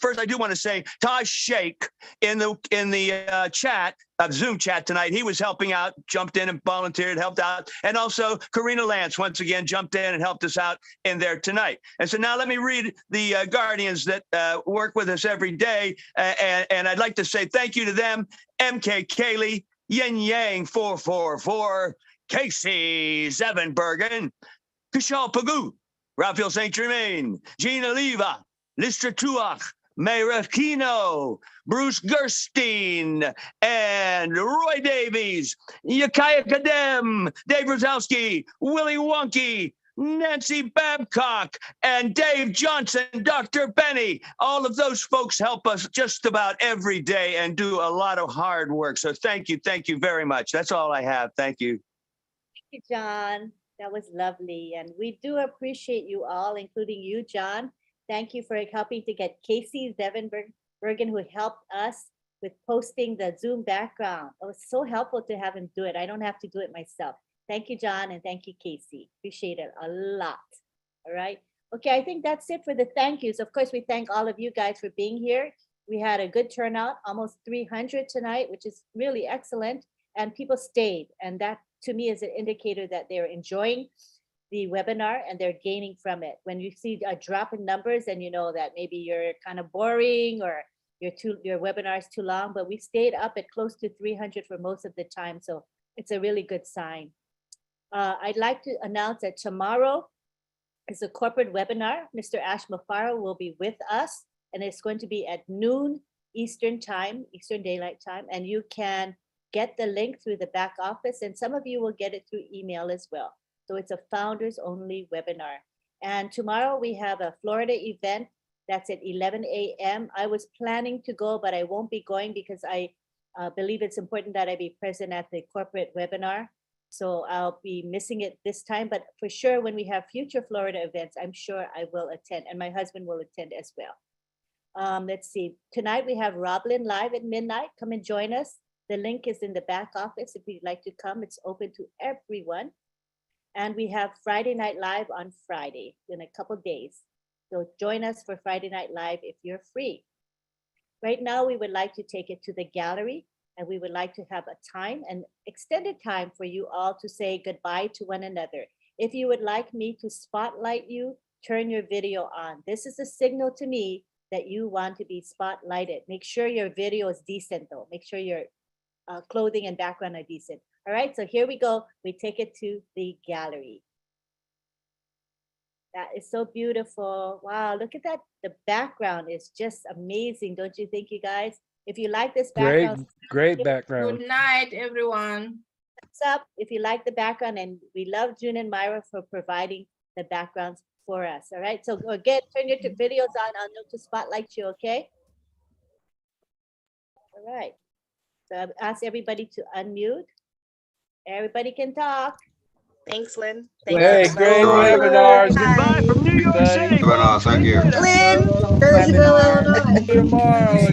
First, I do want to say Taj Sheikh in the chat, Zoom chat tonight. He was helping out, jumped in and volunteered, helped out. And also Karina Lance, once again, jumped in and helped us out in there tonight. And so now let me read the Guardians that work with us every day. And I'd like to say thank you to them. MK Kaylee, Yin Yang 444, Casey Zevenbergen, Kishal Pagoo, Raphael St. Germain, Gina Leva, Listra Tuach, Mayra Kino, Bruce Gerstein, and Roy Davies, Yakaya Kadem, Dave Rosowski, Willie Wonky, Nancy Babcock, and Dave Johnson, Dr. Benny. All of those folks help us just about every day and do a lot of hard work. So thank you very much. That's all I have. Thank you. Thank you, John. That was lovely. And we do appreciate you all, including you, John. Thank you for helping to get Casey Zevenbergen, who helped us with posting the Zoom background. It was so helpful to have him do it. I don't have to do it myself. Thank you, John, and thank you, Casey. Appreciate it a lot. All right. Okay, I think that's it for the thank yous. Of course, we thank all of you guys for being here. We had a good turnout, almost 300 tonight, which is really excellent. And people stayed. And that, to me, is an indicator that they're enjoying the webinar and they're gaining from it. When you see a drop in numbers, and you know that maybe you're kind of boring or your webinar is too long, but we stayed up at close to 300 for most of the time. So it's a really good sign. I'd like to announce that tomorrow is a corporate webinar. Mr. Ash Mafara will be with us, and it's going to be at noon Eastern time, Eastern Daylight Time. And you can get the link through the back office, and some of you will get it through email as well. So it's a founders only webinar. And tomorrow we have a Florida event that's at 11 a.m. I was planning to go, but I won't be going because I believe it's important that I be present at the corporate webinar. So I'll be missing it this time, but for sure when we have future Florida events, I'm sure I will attend, and my husband will attend as well. Let's see, tonight we have Roblin live at midnight. Come and join us. The link is in the back office. If you'd like to come, it's open to everyone. And we have Friday Night Live on Friday in a couple days. So join us for Friday Night Live if you're free. Right now, we would like to take it to the gallery, and we would like to have a time, an extended time, for you all to say goodbye to one another. If you would like me to spotlight you, turn your video on. This is a signal to me that you want to be spotlighted. Make sure your video is decent though. Make sure your clothing and background are decent. All right, so here we go. We take it to the gallery. That is so beautiful. Wow, look at that. The background is just amazing, don't you think, you guys? If you like this background. Great background. Good night, everyone. What's up? If you like the background, and we love June and Myra for providing the backgrounds for us. All right, so again, turn your videos on. I'll know to spotlight you, okay? All right, so I've asked everybody to unmute. Everybody can talk. Thanks, Lynn. Hey, great webinars. Goodbye from New York City. Thank you. Lynn, there's your Illinois. Tomorrow.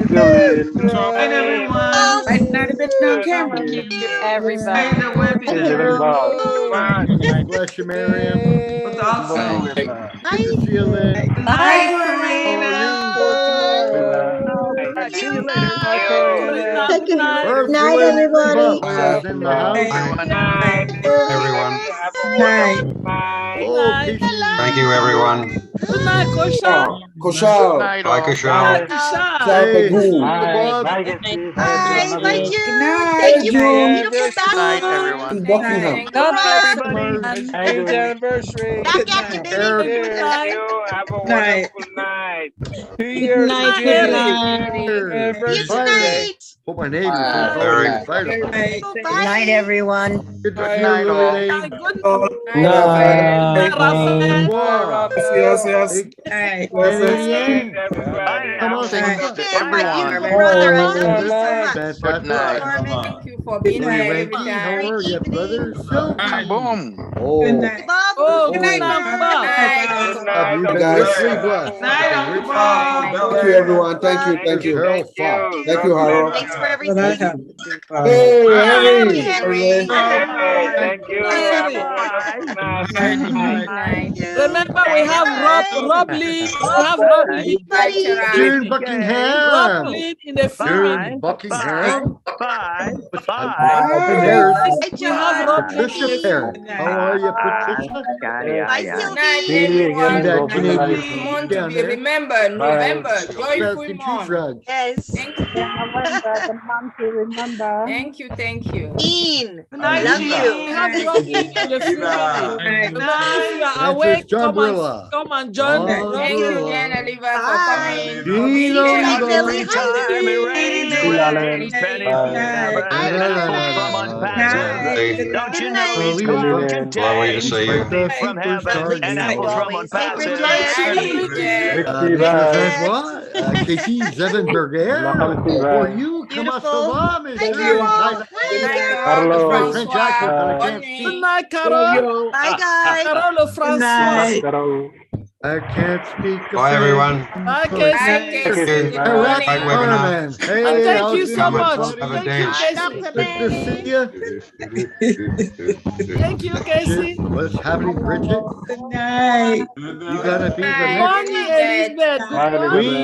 Night, everyone. Thank you, everybody. God bless you, Miriam. It was awesome. Good to see you, Lynn. Bye, Corinne. See you later. Good Earth night, Wind everybody. Butler's in the house. Everyone. Oh, Casey. Thank you, everyone. Good night, Kosha. Koshal. Bye, Kushal. Hey, Boom. Uncle Bob. Bye, bye, Jude. Hey, Thank you. Jude. You come back soon. In Buckingham. God bless Customers. everyone. Queen's anniversary. Back at you, baby. Eric. Have a wonderful night. 2 years night, of good Judy. night. See you Anniversary today. tonight. Hope my neighbors don't all Very. get excited. Good night, everyone. Good to Bye, see you, Lily all. Lane. Good Raphael. Bye, Wow. Raphael. Hey, Blessings, Canadian. everybody. Come Have on, a come on. wonderful Everyone. night. Brother, I love you so Bye. much. Fantastic. Thank you for being Louis here every Wanky, how time. are you, brother? Silky. Boom. Oh, Bob. Oh, Good good night, night, Bob. Bob. Good Bob, night, you've Uncle been guys. richly Ed. blessed. You've been richly Thank you, everyone. Thank you. Thank Thank you, you. thank Carol Fox. you. Thank God you, bless Harold. Thanks for you. everything. Hey, Happy Harry. Henry. Hey, thank you. Good night, Have Harry. a wonderful night. Good night. Remember, we have Rob Lee. We have Rob Lee. Bye, Charan. June Rob Buckingham. Lee in a few June minutes. Buckingham. Bye. Paris. Bye, We have Charan. Rob Lee in Patricia a few Parrott. minutes. How are you, Patricia? Bye, Good Sylvie. night, See everyone. that Canadian Happy flag down there? November. American tree frogs. Yes. November, the month to remember. Thank you. Good I night, love Sheila. you. We have Rob Lee in a few minutes. Remember, if you are awake, John Brilla. come and join John Rob Thank you, Lee. Jan Brilla. Oliver, for Bye. coming, for Gene being Good night, here. Billy. Hi, Rainy Noel, Penny Never Hi, Apple from Hey, Unpassive. Don't Good you know night. he's Lisa. cooking lovely to see you. Like the today from heaven superstar and you apples are. from Always. Hey, Unpassive? Bridget. Hi, Bridget. Mr. Bridget. Francois, Casey Zevenberger, for you, comment ça Beautiful. va, Hi, monsieur? Carol. Good night, Hi. Carol, My French accent, but I Francois, can't Good speak. night, Carol. Bye, guys. Carol Francois. I can't speak the Bye, everyone. French. Bye, but I Hi, Casey. can Casey. Good Correct Bye, morning. webinar. Carmen. And Hey, thank how's you the so Come other and much. folks? have a Thank you, dance. Hi, Casey. Dr. Good to see Ben. you. Thank you, Casey. What's happening, Bridget? You gotta be the Good next morning, Elizabeth. Elizabeth. Good morning.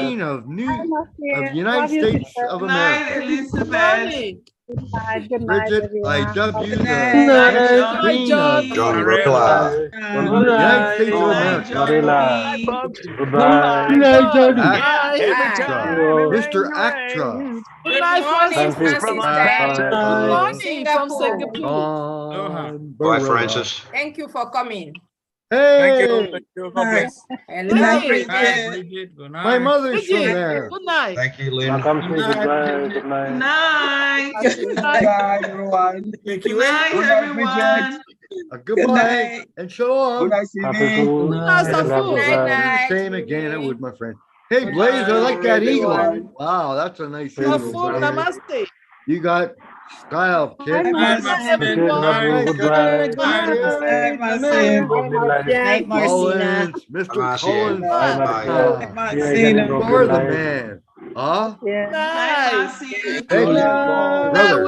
queen of the United States of America. Good morning. Good night, Bridget, I everyone. dub you the Good next night, queen of John. John Brilla. the United States of America. Bye, folks. Good night, John. Johnny. Bye. Every Bye. time Mr. Actra. Good Good night, morning, Francis. from Francis Unpassive. Tan. Good morning from Singapore. Singapore. Bye, Francis. Thank you for coming. Hey, Hello, Bridget. my mother's from Bridget, there. good night. Thank you, Lynn. Good night. Bye. Everyone. Good night, everyone. Goodbye and shalom. Good night, Safu. Night, Do the night. same again, I would, my friend. Hey, Blaze, I like that eagle. Wow, that's a nice eagle. Safu, buddy. namaste. You got style, kid. Good night, everyone. Hey, good night, Night, Marcina. Collins, Mr. Bye, Collins. Bye. You're the man. Huh? Nice. Hey, brother.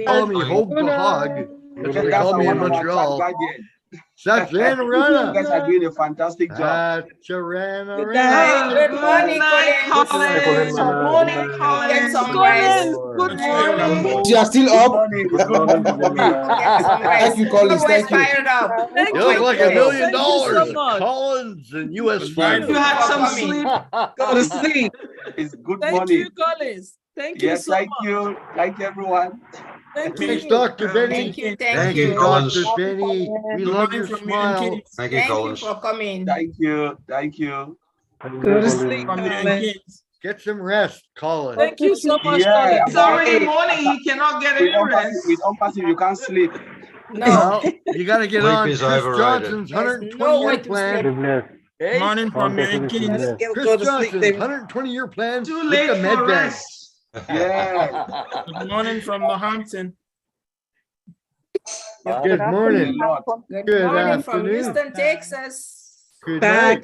Call me Hope Bahag. That's what they call me in Montreal. Satcharana. You guys are doing a fantastic job. Satcharana. Good morning, Colin. Good morning, Get some Collins, rest. good morning. You are still up. Get some Thank rest. you, Collins. Always Thank you. fired up. Thank You you, look like $1 Collins. million. Thank you so much. Collins and U.S. You funds. had some Coming. sleep. Go to sleep. It's good Thank morning. you, Collins. Thank you Yes, so thank much. you. Thank you, everyone. Thank Thanks, you. Dr. Benny. Thank you. Thank you, Collins. Dr. Benny. We love your smile. Thank you, Thank you Collins. for coming. Thank you. Thank you. Go to sleep, Colin. Get some rest, Colin. Thank you so much, Yeah, Collins. it's already morning. You cannot get any rest. With ONPASSIVE, you can't sleep. No, Well, you got to get Sleep on is Chris overrated. Johnson's there's 120 no year way to plan. sleep. Hey, Morning from your kids. Chris Johnson's 120 year plan Too with late the med for bed. rest. Yeah. Good morning from Northampton. Good morning. Good Good morning from afternoon. Houston, Texas. Good night.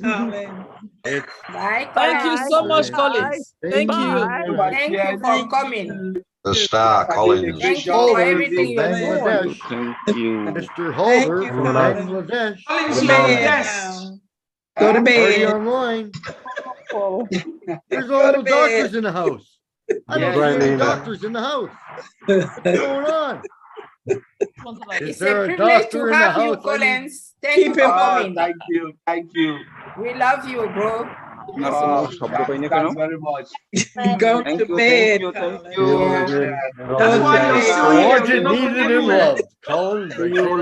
It's Bye, Thank you so much, Colin. Collins. Thank you. Thank you for coming. The star, Collins. Thank you for Holder everything from you're doing. Bangladesh. Mr. Holder from Bangladesh. Collins, yes. Go to Party bed. online. There's Go all to the bed. doctors in the house. I don't Yeah, see any Lena. doctors in the house. What's going on? Is It's there a a privilege to doctor in the have you, house? I need- Collins. Thank you for coming. Thank you. Thank you. We love you, bro. Thanks very much. Go to bed. Thank Yeah. you. Go That's to why you're bed. so here. Wanted, needed, and loved. Colin,